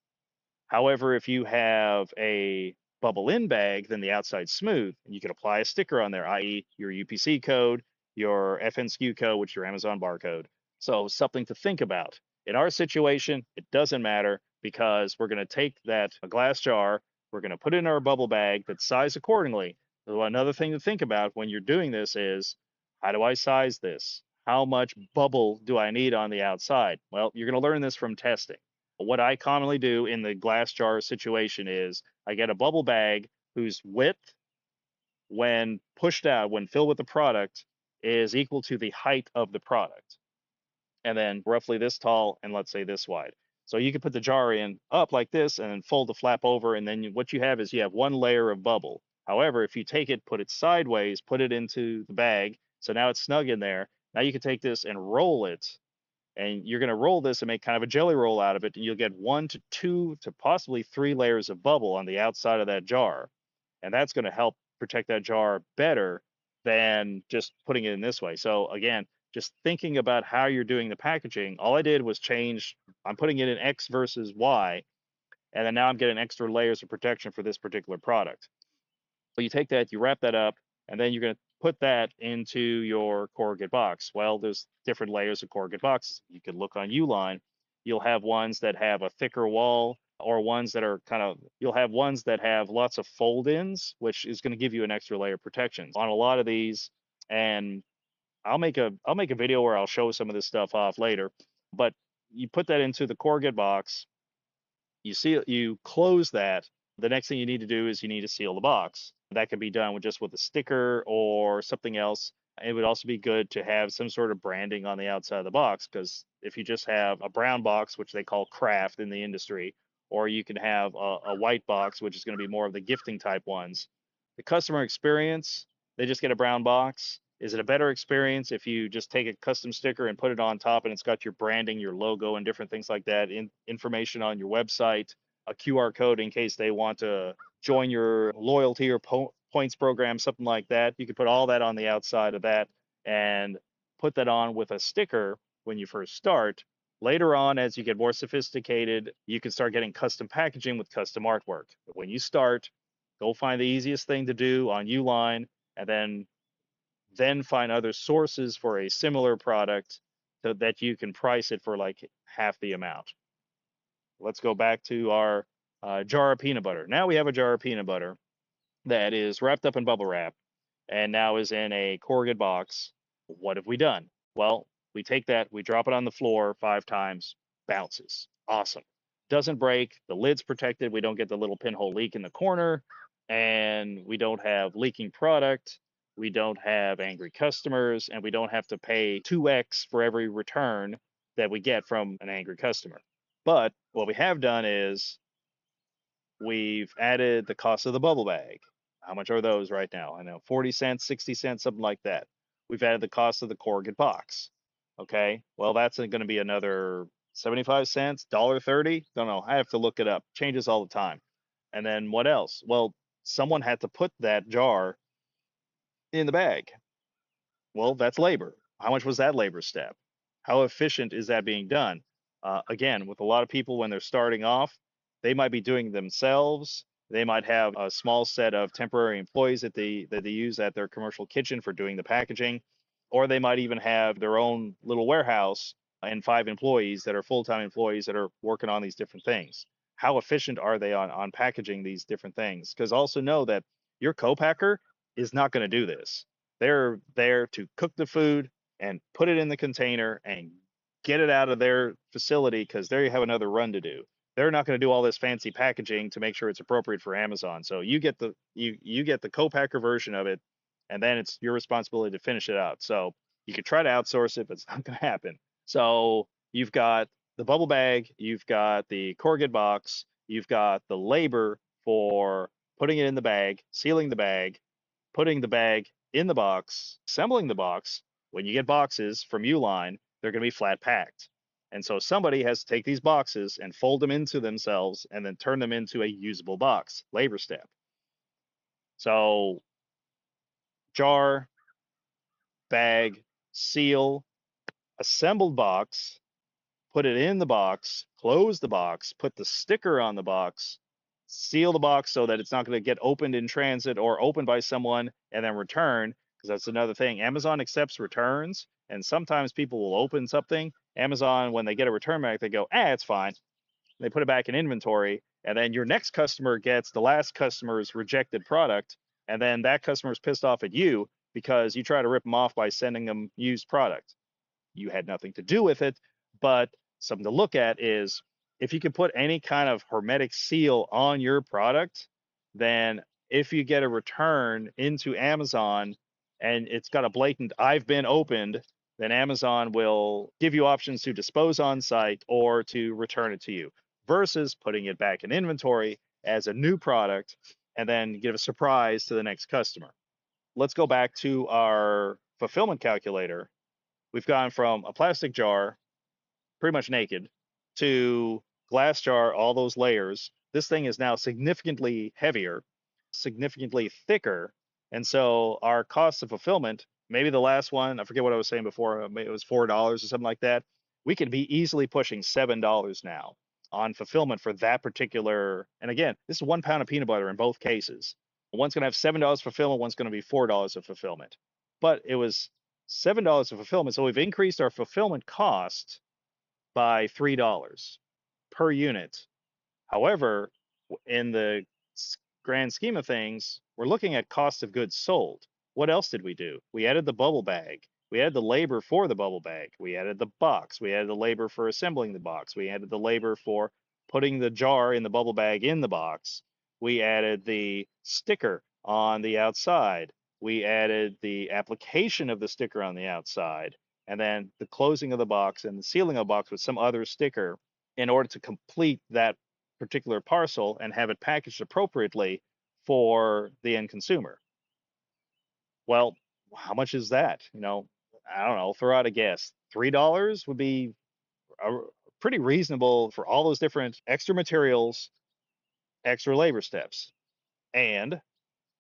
However, if you have a bubble in bag, then the outside's smooth, and you can apply a sticker on there, i.e., your UPC code, your FNSKU code, which is your Amazon barcode. So, something to think about. In our situation, it doesn't matter, because we're going to take that glass jar, we're going to put it in our bubble bag that's sized accordingly. So another thing to think about when you're doing this is, how do I size this? How much bubble do I need on the outside? Well, you're going to learn this from testing. What I commonly do in the glass jar situation is I get a bubble bag whose width, when pushed out, when filled with the product, is equal to the height of the product. And then roughly this tall and let's say this wide. So you can put the jar in up like this and then fold the flap over. And then what you have is you have one layer of bubble. However, if you take it, put it sideways, put it into the bag, so now it's snug in there. Now you can take this and roll it, and you're going to roll this and make kind of a jelly roll out of it, and you'll get 1 to 2 to possibly 3 layers of bubble on the outside of that jar, and that's going to help protect that jar better than just putting it in this way. So again, just thinking about how you're doing the packaging, all I did was change, I'm putting it in X versus Y, and then now I'm getting extra layers of protection for this particular product. So you take that, you wrap that up, and then you're going to put that into your corrugate box. Well, there's different layers of corrugate boxes. You can look on Uline. You'll have ones that have a thicker wall, or ones that are you'll have ones that have lots of fold-ins, which is going to give you an extra layer of protection on a lot of these. And I'll make a video where I'll show some of this stuff off later. But you put that into the corrugate box, you close that. The next thing you need to do is you need to seal the box. That can be done with a sticker or something else. It would also be good to have some sort of branding on the outside of the box, because if you just have a brown box, which they call craft in the industry, or you can have a white box, which is going to be more of the gifting type ones, the customer experience, they just get a brown box. Is it a better experience if you just take a custom sticker and put it on top, and it's got your branding, your logo, and different things like that, information on your website, a QR code in case they want to join your loyalty or points program, something like that? You could put all that on the outside of that and put that on with a sticker when you first start. Later on, as you get more sophisticated, you can start getting custom packaging with custom artwork. But when you start, go find the easiest thing to do on Uline, and then find other sources for a similar product so that you can price it for like half the amount. Let's go back to our jar of peanut butter. Now we have a jar of peanut butter that is wrapped up in bubble wrap and now is in a corrugate box. What have we done? Well, we take that, we drop it on the floor 5 times, bounces. Awesome. Doesn't break. The lid's protected. We don't get the little pinhole leak in the corner, and we don't have leaking product. We don't have angry customers, and we don't have to pay 2x for every return that we get from an angry customer. But what we have done is we've added the cost of the bubble bag. How much are those right now? I know 40 cents, 60 cents, something like that. We've added the cost of the corrugate box. Okay, well, that's going to be another 75 cents, $1.30. Don't know. I have to look it up. Changes all the time. And then what else? Well, someone had to put that jar in the bag. Well, that's labor. How much was that labor step? How efficient is that being done? Again, with a lot of people when they're starting off, they might be doing it themselves. They might have a small set of temporary employees that they use at their commercial kitchen for doing the packaging, or they might even have their own little warehouse and 5 employees that are full-time employees that are working on these different things. How efficient are they on packaging these different things? Because also know that your co-packer is not going to do this. They're there to cook the food and put it in the container and get it out of their facility because they have another run to do. They're not going to do all this fancy packaging to make sure it's appropriate for Amazon. So you get the co-packer version of it, and then it's your responsibility to finish it out. So you could try to outsource it, but it's not going to happen. So you've got the bubble bag, you've got the corrugate box, you've got the labor for putting it in the bag, sealing the bag, putting the bag in the box, assembling the box. When you get boxes from Uline, they're going to be flat packed. And so somebody has to take these boxes and fold them into themselves and then turn them into a usable box. Labor step. So jar, bag, seal, assembled box, put it in the box, close the box, put the sticker on the box, seal the box so that it's not going to get opened in transit or opened by someone and then return. Because that's another thing. Amazon accepts returns, and sometimes people will open something. Amazon, when they get a return back, they go, it's fine. They put it back in inventory, and then your next customer gets the last customer's rejected product, and then that customer's pissed off at you because you try to rip them off by sending them used product. You had nothing to do with it, but something to look at is if you can put any kind of hermetic seal on your product, then if you get a return into Amazon and it's got a blatant I've been opened, then Amazon will give you options to dispose on site or to return it to you versus putting it back in inventory as a new product and then give a surprise to the next customer. Let's go back to our fulfillment calculator. We've gone from a plastic jar, pretty much naked, to glass jar, all those layers. This thing is now significantly heavier, significantly thicker. And so our cost of fulfillment, maybe the last one, I forget what I was saying before, maybe it was $4 or something like that. We could be easily pushing $7 now. on fulfillment for that particular. And again, this is 1 pound of peanut butter in both cases. One's going to have $7 fulfillment, one's going to be $4 of fulfillment. But it was $7 of fulfillment. So we've increased our fulfillment cost by $3 per unit. However, in the grand scheme of things, we're looking at cost of goods sold. What else did we do? We added the bubble bag. We added the labor for the bubble bag. We added the box. We added the labor for assembling the box. We added the labor for putting the jar in the bubble bag in the box. We added the sticker on the outside. We added the application of the sticker on the outside, and then the closing of the box and the sealing of the box with some other sticker in order to complete that particular parcel and have it packaged appropriately for the end consumer. Well, how much is that? I don't know, throw out a guess. $3 would be pretty reasonable for all those different extra materials, extra labor steps, and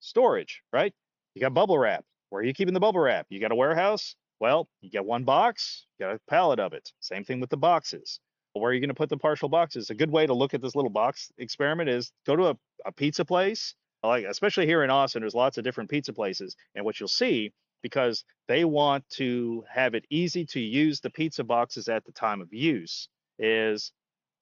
storage, right? You got bubble wrap. Where are you keeping the bubble wrap? You got a warehouse? Well, you get one box, you got a pallet of it. Same thing with the boxes. Where are you going to put the partial boxes? A good way to look at this little box experiment is go to a pizza place, like especially here in Austin, there's lots of different pizza places. And what you'll see, because they want to have it easy to use the pizza boxes at the time of use, is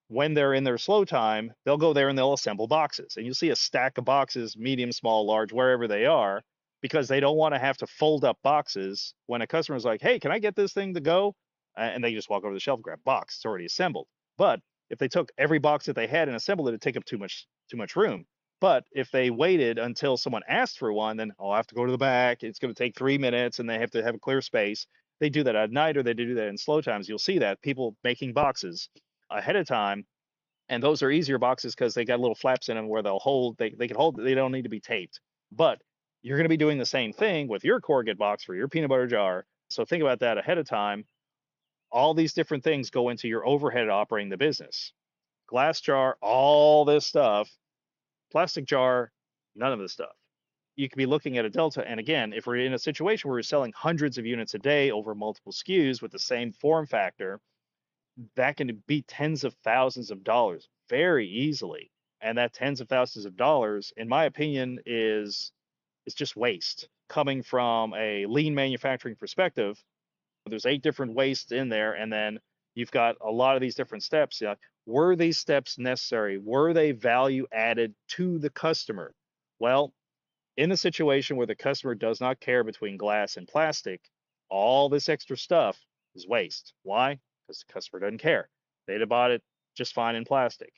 when they're in their slow time, they'll go there and they'll assemble boxes. And you'll see a stack of boxes, medium, small, large, wherever they are, because they don't want to have to fold up boxes when a customer's like, hey, can I get this thing to go? And they just walk over the shelf and grab a box. It's already assembled. But if they took every box that they had and assembled it, it'd take up too much room. But if they waited until someone asked for one, then I have to go to the back. It's going to take 3 minutes and they have to have a clear space. They do that at night or they do that in slow times. You'll see that people making boxes ahead of time, and those are easier boxes because they got little flaps in them where they'll hold. They can hold. They don't need to be taped. But you're going to be doing the same thing with your corrugate box for your peanut butter jar. So think about that ahead of time. All these different things go into your overhead operating the business. Glass jar, all this stuff. Plastic jar, none of this stuff. You could be looking at a delta. And again, if we're in a situation where we're selling hundreds of units a day over multiple SKUs with the same form factor, that can be tens of thousands of dollars very easily. And that tens of thousands of dollars, in my opinion, is just waste. Coming from a lean manufacturing perspective, there's 8 different wastes in there, and then you've got a lot of these different steps. Were these steps necessary? Were they value added to the customer? Well, in a situation where the customer does not care between glass and plastic, all this extra stuff is waste. Why? Because the customer doesn't care. They'd have bought it just fine in plastic.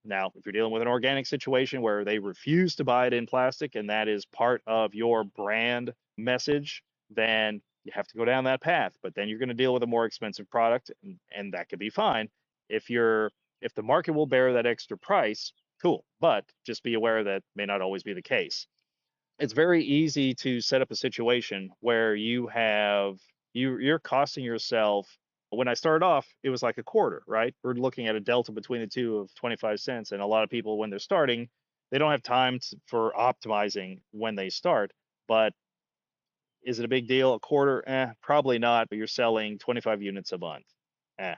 Now, if you're dealing with an organic situation where they refuse to buy it in plastic and that is part of your brand message, then you have to go down that path. But then you're going to deal with a more expensive product, and that could be fine. If the market will bear that extra price, cool. But just be aware that may not always be the case. It's very easy to set up a situation where you're costing yourself. When I started off, it was like a quarter, right? We're looking at a delta between the two of 25 cents. And a lot of people, when they're starting, they don't have time for optimizing when they start. But is it a big deal? A quarter? Probably not. But you're selling 25 units a month. Eh.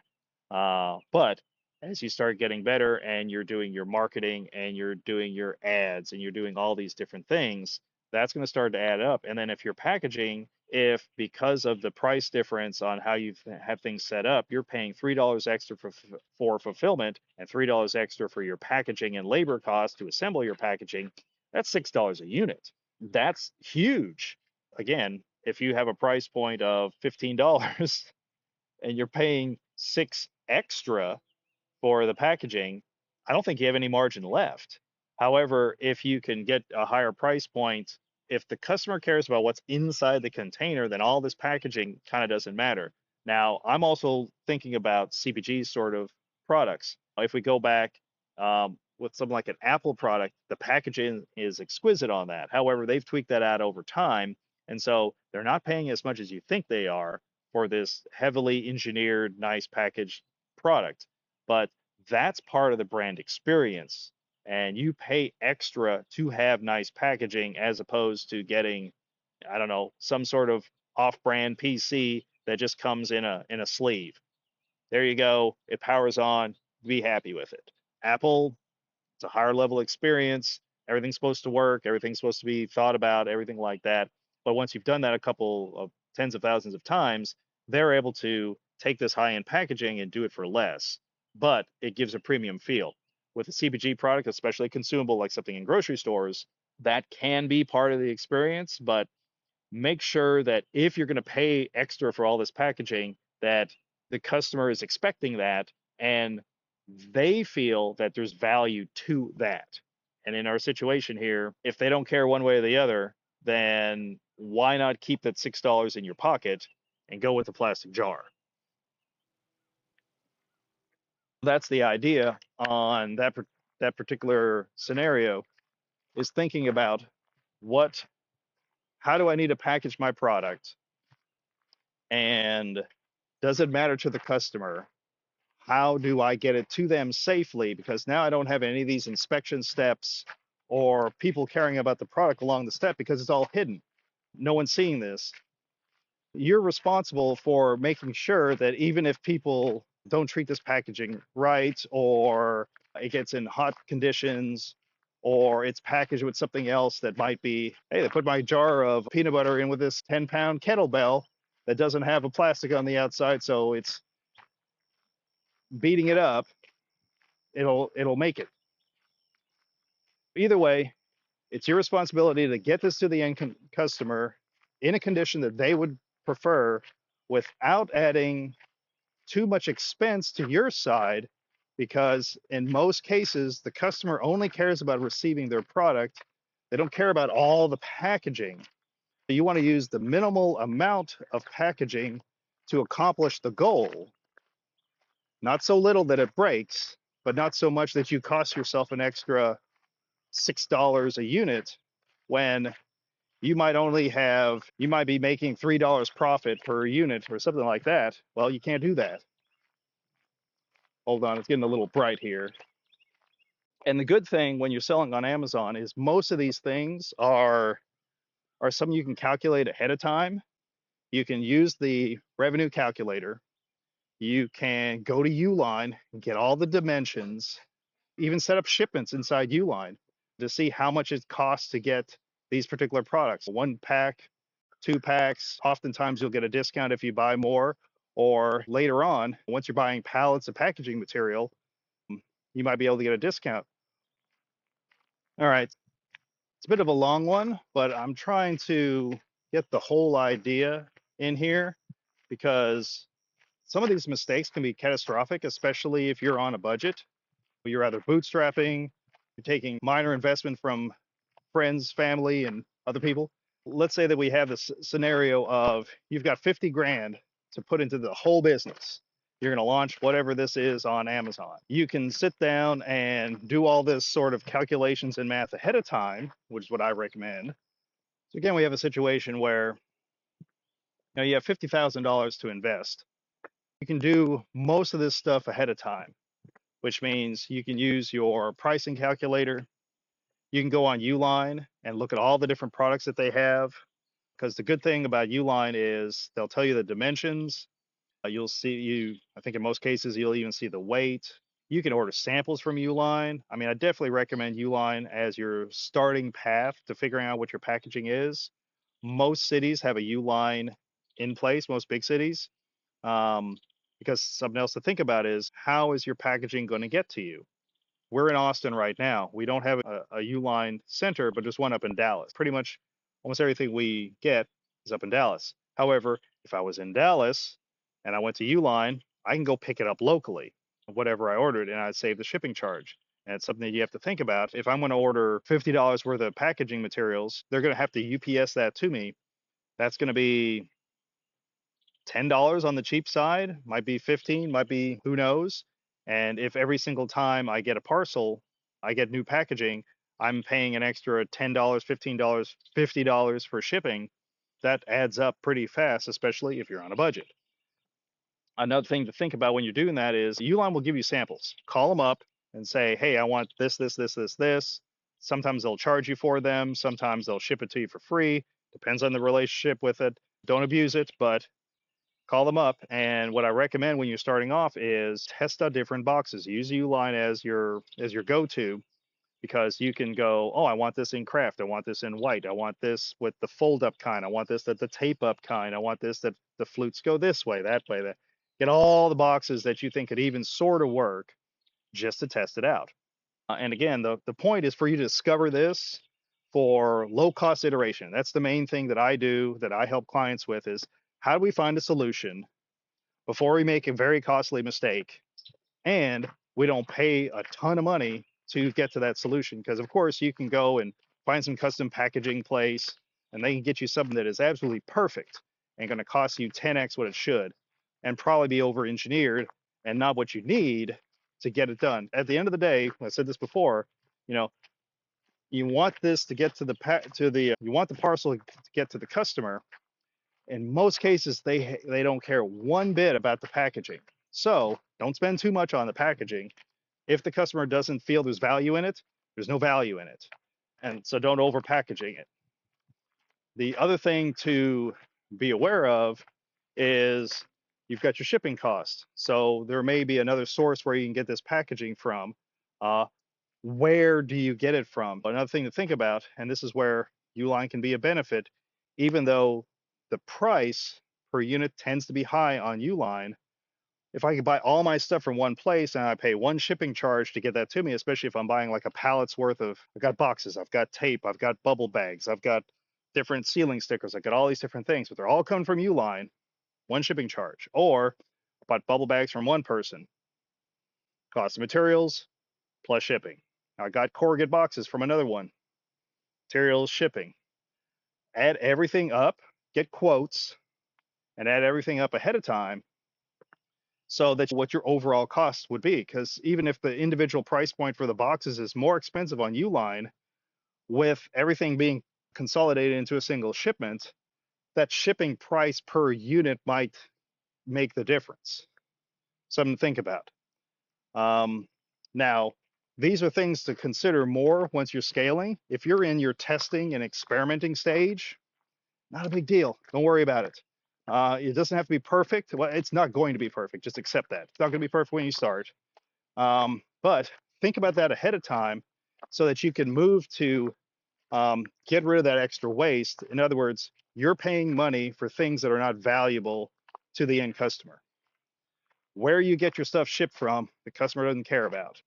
But as you start getting better and you're doing your marketing and you're doing your ads and you're doing all these different things, that's going to start to add up. And then if you're packaging, if because of the price difference on how you have things set up, you're paying $3 extra for fulfillment and $3 extra for your packaging and labor costs to assemble your packaging, that's $6 a unit. That's huge. Again, if you have a price point of $15 and you're paying 6 extra for the packaging, I don't think you have any margin left. However, if you can get a higher price point, if the customer cares about what's inside the container, then all this packaging kind of doesn't matter. Now, I'm also thinking about CPG sort of products. If we go back with something like an Apple product, the packaging is exquisite on that. However, they've tweaked that out over time. And so they're not paying as much as you think they are for this heavily engineered, nice packaged product. But that's part of the brand experience. And you pay extra to have nice packaging as opposed to getting, I don't know, some sort of off-brand PC that just comes in a sleeve. There you go. It powers on. Be happy with it. Apple, it's a higher level experience. Everything's supposed to work. Everything's supposed to be thought about, everything like that. But once you've done that a couple of tens of thousands of times, they're able to take this high end packaging and do it for less. But it gives a premium feel. With a CPG product, especially consumable like something in grocery stores, that can be part of the experience. But make sure that if you're going to pay extra for all this packaging, that the customer is expecting that and they feel that there's value to that. And in our situation here, if they don't care one way or the other, then why not keep that $6 in your pocket and go with a plastic jar? That's the idea on that particular scenario, is thinking about what how do I need to package my product, and does it matter to the customer? How do I get it to them safely? Because now I don't have any of these inspection steps or people caring about the product along the step because it's all hidden. No one's seeing this. You're responsible for making sure that even if people don't treat this packaging right, or it gets in hot conditions, or it's packaged with something else that might be, hey, they put my jar of peanut butter in with this 10-pound kettlebell that doesn't have a plastic on the outside, so it's beating it up, it'll make it. Either way, it's your responsibility to get this to the end customer in a condition that they would prefer without adding too much expense to your side, because in most cases the customer only cares about receiving their product. They don't care about all the packaging. You want to use the minimal amount of packaging to accomplish the goal, not so little that it breaks, but not so much that you cost yourself an extra $6 a unit when you might be making $3 profit per unit or something like that. Well, you can't do that. Hold on, it's getting a little bright here. And the good thing when you're selling on Amazon is most of these things are something you can calculate ahead of time. You can use the revenue calculator. You can go to Uline and get all the dimensions, even set up shipments inside Uline to see how much it costs to get these particular products. One pack, two packs, oftentimes you'll get a discount if you buy more, or later on, once you're buying pallets of packaging material, you might be able to get a discount. All right, it's a bit of a long one, but I'm trying to get the whole idea in here because some of these mistakes can be catastrophic, especially if you're on a budget. You're either bootstrapping, you're taking minor investment from friends, family, and other people. Let's say that we have this scenario of you've got 50 grand to put into the whole business. You're going to launch whatever this is on Amazon. You can sit down and do all this sort of calculations and math ahead of time, which is what I recommend. So again, we have a situation where you have $50,000 to invest. You can do most of this stuff ahead of time, which means you can use your pricing calculator. You can go on Uline and look at all the different products that they have. Because the good thing about Uline is they'll tell you the dimensions. I think in most cases, you'll even see the weight. You can order samples from Uline. I mean, I definitely recommend Uline as your starting path to figuring out what your packaging is. Most cities have a Uline in place, most big cities. Um, because something else to think about is how is your packaging going to get to you? We're in Austin right now. We don't have a Uline center, but just one up in Dallas. Pretty much almost everything we get is up in Dallas. However, if I was in Dallas and I went to Uline, I can go pick it up locally, whatever I ordered, and I'd save the shipping charge. And it's something that you have to think about. If I'm going to order $50 worth of packaging materials, they're going to have to UPS that to me. That's going to be $10 on the cheap side, might be 15, might be who knows. And if every single time I get a parcel, I get new packaging, I'm paying an extra $10, $15, $50 for shipping, that adds up pretty fast, especially if you're on a budget. Another thing to think about when you're doing that is Uline will give you samples. Call them up and say, hey, I want this, this, this, this, this. Sometimes they'll charge you for them. Sometimes they'll ship it to you for free. Depends on the relationship with it. Don't abuse it, but call them up. And what I recommend when you're starting off is test out different boxes. Use Uline as your go-to, because you can go, oh, I want this in craft, I want this in white, I want this with the fold up kind, I want this that the tape up kind, I want this that the flutes go this way, that way, that. Get all the boxes that you think could even sort of work just to test it out. And again, the point is for you to discover this for low cost iteration. That's the main thing that I do, that I help clients with, is how do we find a solution before we make a very costly mistake and we don't pay a ton of money to get to that solution. Because of course you can go and find some custom packaging place and they can get you something that is absolutely perfect and going to cost you 10x what it should, and probably be over engineered and not what you need to get it done. At the end of the day, I said this before, you know, you want this to get to you want the parcel to get to the customer. In most cases, they don't care one bit about the packaging. So don't spend too much on the packaging. If the customer doesn't feel there's value in it, there's no value in it. And so don't over packaging it. The other thing to be aware of is you've got your shipping costs. So there may be another source where you can get this packaging from. Uh, where do you get it from? Another thing to think about, and this is where Uline can be a benefit, even though the price per unit tends to be high on Uline. If I could buy all my stuff from one place and I pay one shipping charge to get that to me, especially if I'm buying like a pallet's worth of, I've got boxes, I've got tape, I've got bubble bags, I've got different ceiling stickers, I've got all these different things, but they're all coming from Uline, one shipping charge. Or I bought bubble bags from one person, cost of materials plus shipping. I got corrugate boxes from another one, materials, shipping. Add everything up, get quotes, and add everything up ahead of time so that what your overall cost would be. Because even if the individual price point for the boxes is more expensive on Uline, with everything being consolidated into a single shipment, that shipping price per unit might make the difference. Something to think about. Now, these are things to consider more once you're scaling. If you're in your testing and experimenting stage, not a big deal. Don't worry about it. It doesn't have to be perfect. Well, it's not going to be perfect. Just accept that. It's not going to be perfect when you start. But think about that ahead of time so that you can move to get rid of that extra waste. In other words, you're paying money for things that are not valuable to the end customer. Where you get your stuff shipped from, the customer doesn't care about.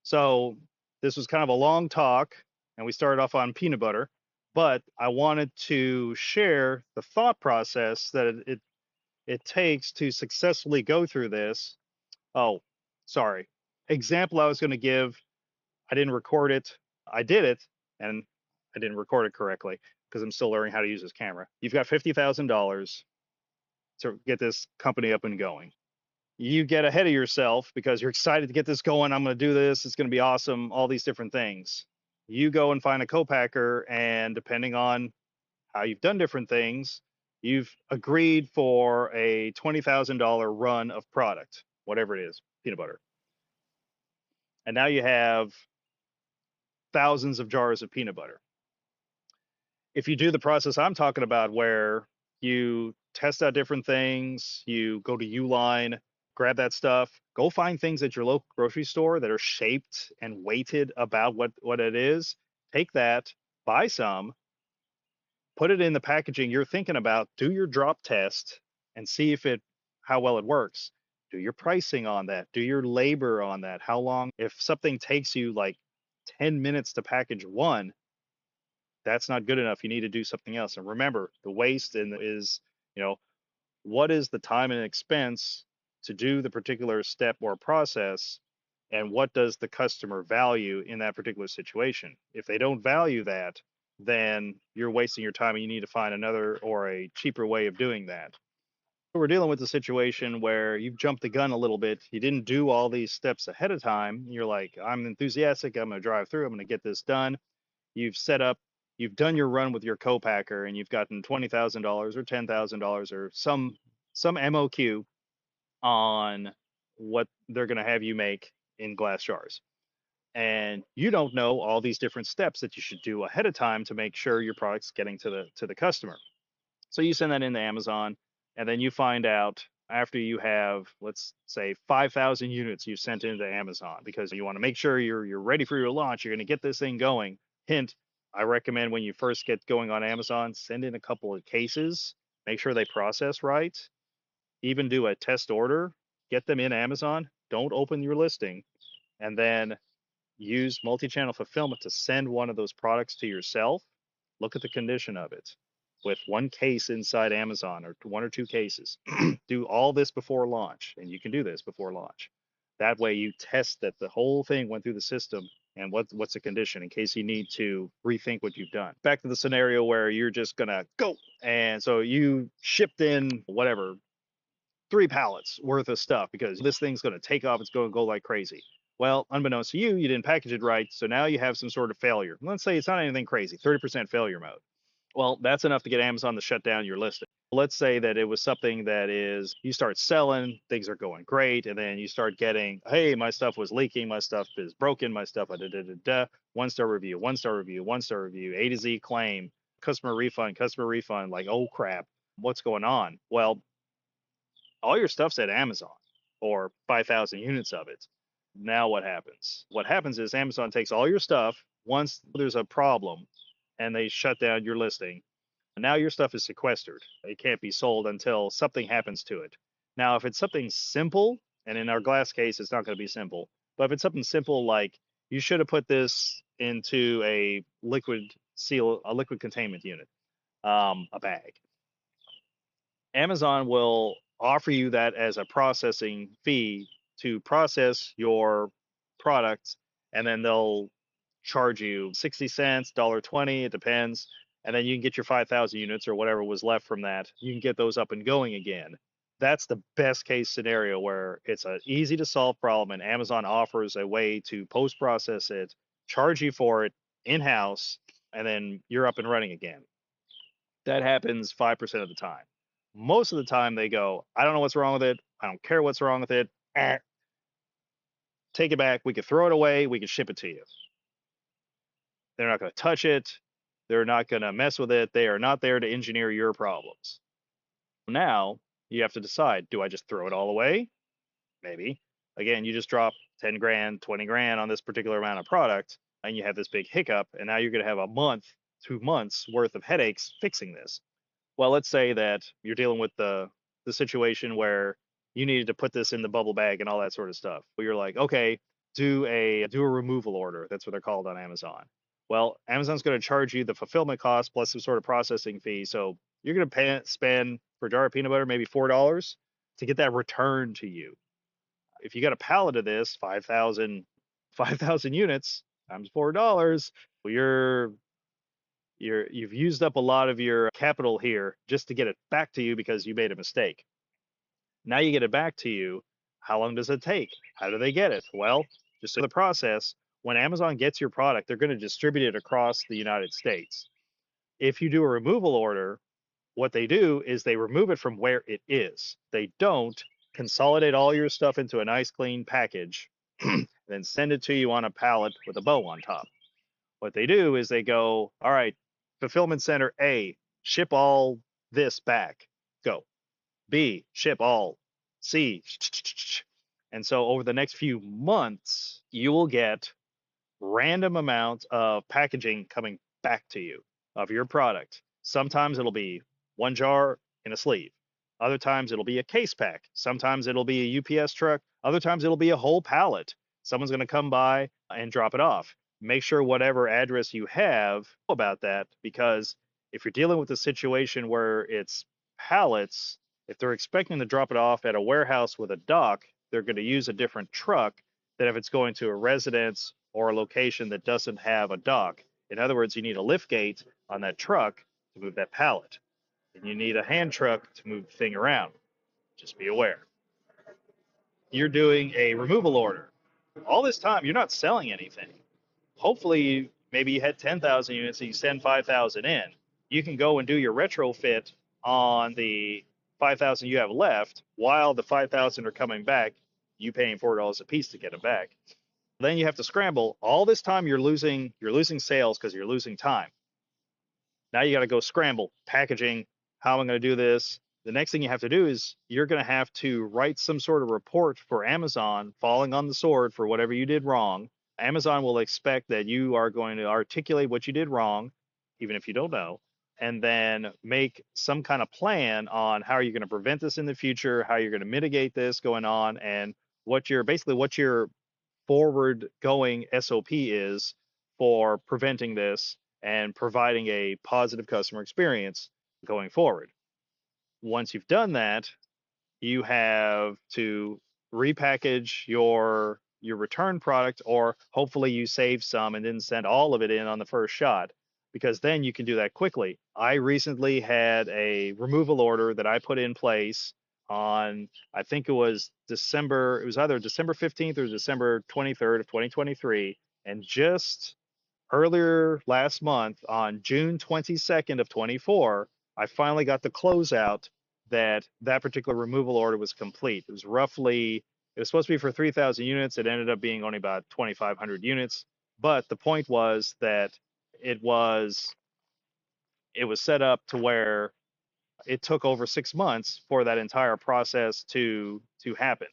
So this was kind of a long talk, and we started off on peanut butter, but I wanted to share the thought process that it takes to successfully go through this. Oh, sorry. Example I was going to give, I didn't record it. I did it, and I didn't record it correctly because I'm still learning how to use this camera. You've got $50,000 to get this company up and going. You get ahead of yourself because you're excited to get this going. I'm going to do this. It's going to be awesome. All these different things. You go and find a co-packer, and depending on how you've done different things, you've agreed for a $20,000 run of product, whatever it is, peanut butter. And now you have thousands of jars of peanut butter. If you do the process I'm talking about, where you test out different things, you go to Uline, grab that stuff, go find things at your local grocery store that are shaped and weighted about what it is, take that, buy some, put it in the packaging you're thinking about, do your drop test and see how well it works. Do your pricing on that, do your labor on that. How long, if something takes you like 10 minutes to package one, that's not good enough. You need to do something else. And remember, the waste is, you know, what is the time and expense to do the particular step or process, and what does the customer value in that particular situation? If they don't value that, then you're wasting your time and you need to find another or a cheaper way of doing that. We're dealing with a situation where you've jumped the gun a little bit. You didn't do all these steps ahead of time. You're like, I'm enthusiastic. I'm going to drive through. I'm going to get this done. You've set up, you've done your run with your co-packer, and you've gotten $20,000 or $10,000 or some MOQ on what they're going to have you make in glass jars. And you don't know all these different steps that you should do ahead of time to make sure your product's getting to the customer. So you send that into Amazon. And then you find out after you have, let's say, 5,000 units you sent into Amazon because you want to make sure you're ready for your launch. You're going to get this thing going. Hint, I recommend when you first get going on Amazon, send in a couple of cases, make sure they process right, even do a test order, get them in Amazon, don't open your listing, and then use multi-channel fulfillment to send one of those products to yourself. Look at the condition of it with one case inside Amazon or one or two cases. Do all this before launch, and you can do this before launch. That way you test that the whole thing went through the system and what's the condition in case you need to rethink what you've done. Back to the scenario where you're just gonna go. And so you shipped in whatever, 3 pallets worth of stuff because this thing's going to take off. It's going to go like crazy. Well, unbeknownst to you, you didn't package it right. So now you have some sort of failure. Let's say it's not anything crazy, 30% failure mode. Well, that's enough to get Amazon to shut down your listing. Let's say that it was something that is you start selling, things are going great, and then you start getting, hey, my stuff was leaking, my stuff is broken, my stuff, 1 star review, 1 star review, 1 star review, A to Z claim, customer refund, like, oh crap, what's going on? Well, all your stuff's at Amazon or 5,000 units of it. Now what happens? What happens is Amazon takes all your stuff once there's a problem and they shut down your listing. Now your stuff is sequestered. It can't be sold until something happens to it. Now, if it's something simple, and in our glass case, it's not going to be simple, but if it's something simple like you should have put this into a liquid seal, a liquid containment unit, a bag, Amazon will offer you that as a processing fee to process your products, and then they'll charge you 60 cents, $1.20, it depends. And then you can get your 5,000 units or whatever was left from that. You can get those up and going again. That's the best case scenario where it's an easy to solve problem, and Amazon offers a way to post process it, charge you for it in house, and then you're up and running again. That happens 5% of the time. Most of the time, they go, I don't know what's wrong with it. I don't care what's wrong with it. Take it back. We could throw it away. We could ship it to you. They're not going to touch it. They're not going to mess with it. They are not there to engineer your problems. Now you have to decide, do I just throw it all away? Maybe. Again, you just drop 10 grand, 20 grand on this particular amount of product, and you have this big hiccup, and now you're going to have a month, 2 months worth of headaches fixing this. Well, let's say that you're dealing with the situation where you needed to put this in the bubble bag and all that sort of stuff. Well, you're like, okay, do a removal order. That's what they're called on Amazon. Well, Amazon's going to charge you the fulfillment cost plus some sort of processing fee. So you're going to spend for a jar of peanut butter maybe $4 to get that returned to you. If you got a pallet of this, 5,000 units times $4, you're you've used up a lot of your capital here just to get it back to you because you made a mistake. Now you get it back to you. How long does it take? How do they get it? Well, just the process. When Amazon gets your product, they're going to distribute it across the United States. If you do a removal order, what they do is they remove it from where it is. They don't consolidate all your stuff into a nice clean package, then send it to you on a pallet with a bow on top. What they do is they go, all right, fulfillment center A, ship all this back. Go. B, ship all. C. And so over the next few months, you will get random amounts of packaging coming back to you of your product. Sometimes it'll be one jar in a sleeve. Other times it'll be a case pack. Sometimes it'll be a UPS truck. Other times it'll be a whole pallet. Someone's going to come by and drop it off. Make sure whatever address you have about that, because if you're dealing with a situation where it's pallets, if they're expecting to drop it off at a warehouse with a dock, they're going to use a different truck than if it's going to a residence or a location that doesn't have a dock. In other words, you need a lift gate on that truck to move that pallet, and you need a hand truck to move the thing around. Just be aware. You're doing a removal order. All this time, you're not selling anything. Hopefully, maybe you had 10,000 units and you send 5,000 in. You can go and do your retrofit on the 5,000 you have left while the 5,000 are coming back, you paying $4 a piece to get them back. Then you have to scramble. All this time you're losing sales because you're losing time. Now you got to go scramble packaging. How am I going to do this? The next thing you have to do is you're going to have to write some sort of report for Amazon, falling on the sword for whatever you did wrong. Amazon will expect that you are going to articulate what you did wrong, even if you don't know, and then make some kind of plan on how you're going to prevent this in the future, how you're going to mitigate this going on, and what your forward going SOP is for preventing this and providing a positive customer experience going forward. Once you've done that, you have to repackage your return product, or hopefully you save some and then send all of it in on the first shot, because then you can do that quickly. I recently had a removal order that I put in place on, I think it was either December 15th or December 23rd of 2023, and just earlier last month on June 22nd of 24, I finally got the closeout that particular removal order was complete. It was supposed to be for 3,000 units. It ended up being only about 2,500 units. But the point was that it was it was set up to where it took over 6 months for that entire process to happen.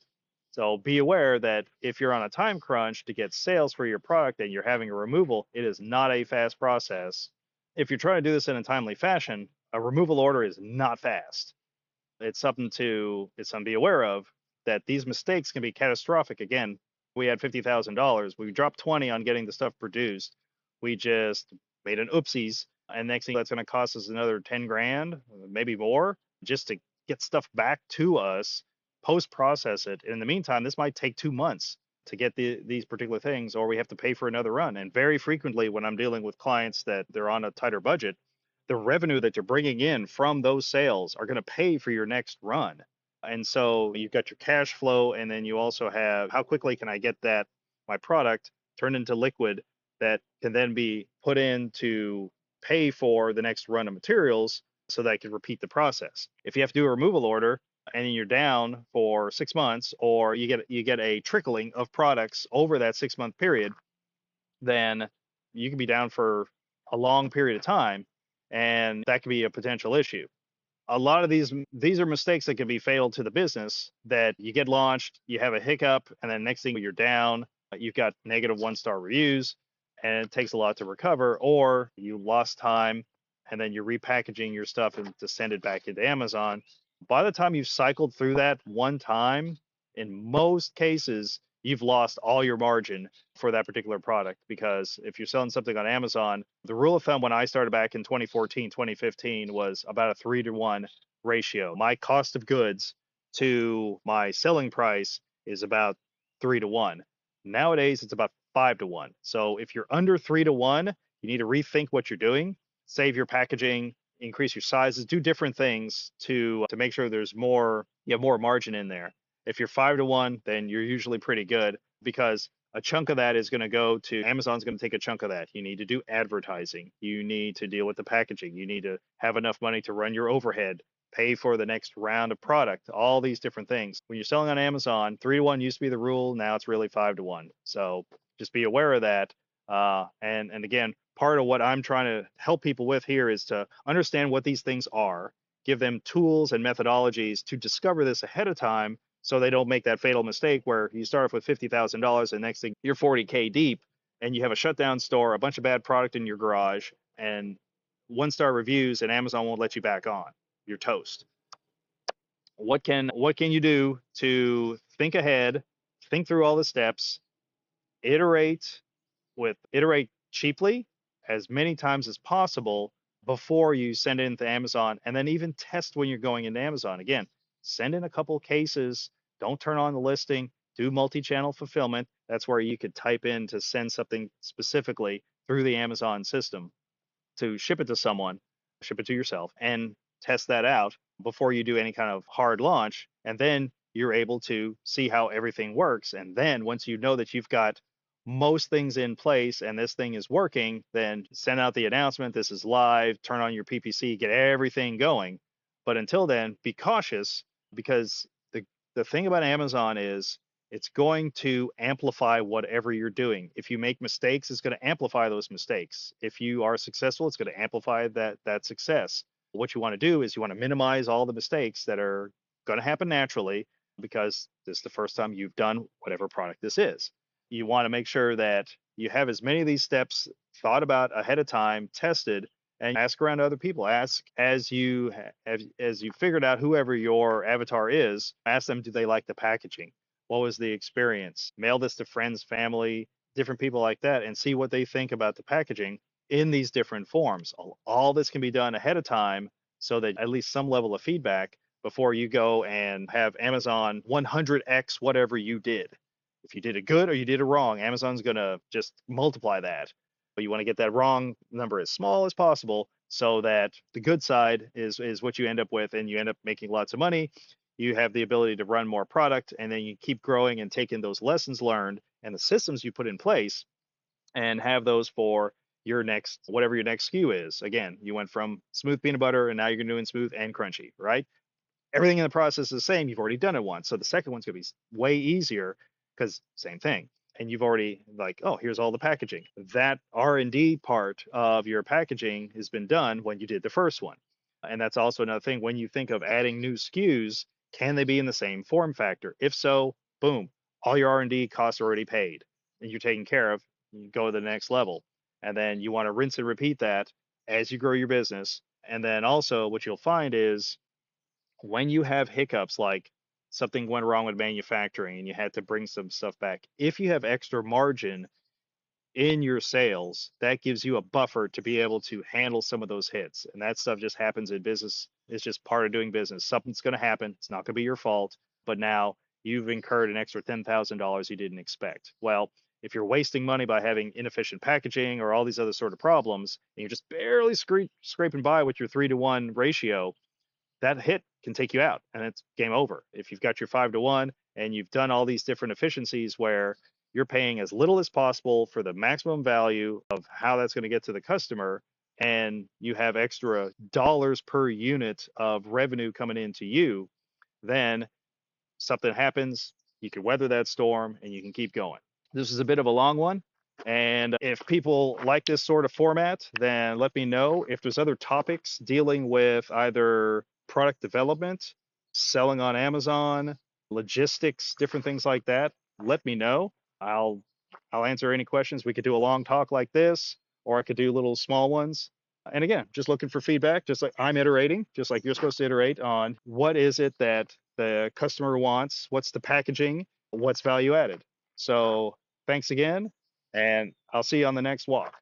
So be aware that if you're on a time crunch to get sales for your product and you're having a removal, it is not a fast process. If you're trying to do this in a timely fashion, a removal order is not fast. It's something to be aware of, that these mistakes can be catastrophic. Again, we had $50,000. We dropped 20 on getting the stuff produced. We just made an oopsies, and next thing that's going to cost us another 10 grand, maybe more, just to get stuff back to us, post process it. In the meantime, this might take 2 months to get these particular things, or we have to pay for another run. And very frequently, when I'm dealing with clients that they're on a tighter budget, the revenue that you're bringing in from those sales are going to pay for your next run. And so you've got your cash flow, and then you also have how quickly can I get my product turned into liquid that can then be put in to pay for the next run of materials so that I can repeat the process. If you have to do a removal order and you're down for 6 months, or you get a trickling of products over that 6 month period, then you can be down for a long period of time, and that could be a potential issue. A lot of these are mistakes that can be fatal to the business, that you get launched, you have a hiccup, and then next thing you're down, you've got negative 1 star reviews, and it takes a lot to recover, or you lost time and then you're repackaging your stuff and to send it back into Amazon. By the time you've cycled through that one time, in most cases you've lost all your margin for that particular product, because if you're selling something on Amazon, the rule of thumb when I started back in 2014, 2015 was about a 3-to-1 ratio. My cost of goods to my selling price is about 3-to-1. Nowadays, it's about 5-to-1. So if you're under 3-to-1, you need to rethink what you're doing, save your packaging, increase your sizes, do different things to make sure you have more margin in there. If you're 5-to-1, then you're usually pretty good, because a chunk of that is going to go to Amazon's going to take a chunk of that. You need to do advertising. You need to deal with the packaging. You need to have enough money to run your overhead, pay for the next round of product, all these different things. When you're selling on Amazon, 3-to-1 used to be the rule. Now it's really 5-to-1. So just be aware of that. And again, part of what I'm trying to help people with here is to understand what these things are, give them tools and methodologies to discover this ahead of time, so they don't make that fatal mistake where you start off with $50,000 and next thing you're 40K deep and you have a shutdown store, a bunch of bad product in your garage, and 1 star reviews, and Amazon won't let you back on. You're toast. What can you do to think ahead, think through all the steps, iterate iterate cheaply as many times as possible before you send it into Amazon, and then even test when you're going into Amazon. Again, send in a couple cases, don't turn on the listing, do multi-channel fulfillment. That's where you could type in to send something specifically through the Amazon system to ship it to someone, ship it to yourself, and test that out before you do any kind of hard launch. And then you're able to see how everything works. And then once you know that you've got most things in place and this thing is working, then send out the announcement, this is live, turn on your PPC, get everything going. But until then, be cautious, because the thing about Amazon is it's going to amplify whatever you're doing. If you make mistakes, it's going to amplify those mistakes. If you are successful, it's going to amplify that success. What you want to do is you want to minimize all the mistakes that are going to happen naturally because this is the first time you've done whatever product this is. You want to make sure that you have as many of these steps thought about ahead of time, tested, and ask around other people. Ask as you figured out whoever your avatar is. Ask them, do they like the packaging? What was the experience? Mail this to friends, family, different people like that, and see what they think about the packaging in these different forms. All this can be done ahead of time so that at least some level of feedback before you go and have Amazon 100x whatever you did. If you did it good or you did it wrong, Amazon's going to just multiply that. But you want to get that wrong number as small as possible so that the good side is what you end up with and you end up making lots of money. You have the ability to run more product and then you keep growing and taking those lessons learned and the systems you put in place and have those for your next whatever your next SKU is. Again, you went from smooth peanut butter and now you're doing smooth and crunchy, right? Everything in the process is the same. You've already done it once. So the second one's going to be way easier because same thing. And you've already like, oh, here's all the packaging. That R&D part of your packaging has been done when you did the first one. And that's also another thing when you think of adding new SKUs, can they be in the same form factor? If so, boom, all your R&D costs are already paid and you're taken care of. You go to the next level. And then you want to rinse and repeat that as you grow your business. And then also what you'll find is when you have hiccups like something went wrong with manufacturing and you had to bring some stuff back, if you have extra margin in your sales, that gives you a buffer to be able to handle some of those hits. And that stuff just happens in business. It's just part of doing business. Something's going to happen. It's not going to be your fault. But now you've incurred an extra $10,000 you didn't expect. Well, if you're wasting money by having inefficient packaging or all these other sort of problems, and you're just barely scraping by with your 3-to-1 ratio, that hit can take you out and it's game over. If you've got your 5-to-1 and you've done all these different efficiencies where you're paying as little as possible for the maximum value of how that's going to get to the customer, and you have extra dollars per unit of revenue coming into you, then something happens, you can weather that storm and you can keep going. This is a bit of a long one. And if people like this sort of format, then let me know. If there's other topics dealing with either product development, selling on Amazon, logistics, different things like that, let me know. I'll I'll answer any questions. We could do a long talk like this, or I could do little small ones. And again, just looking for feedback, just like I'm iterating, just like you're supposed to iterate on what is it that the customer wants, what's the packaging, what's value added. So thanks again, and I'll see you on the next walk.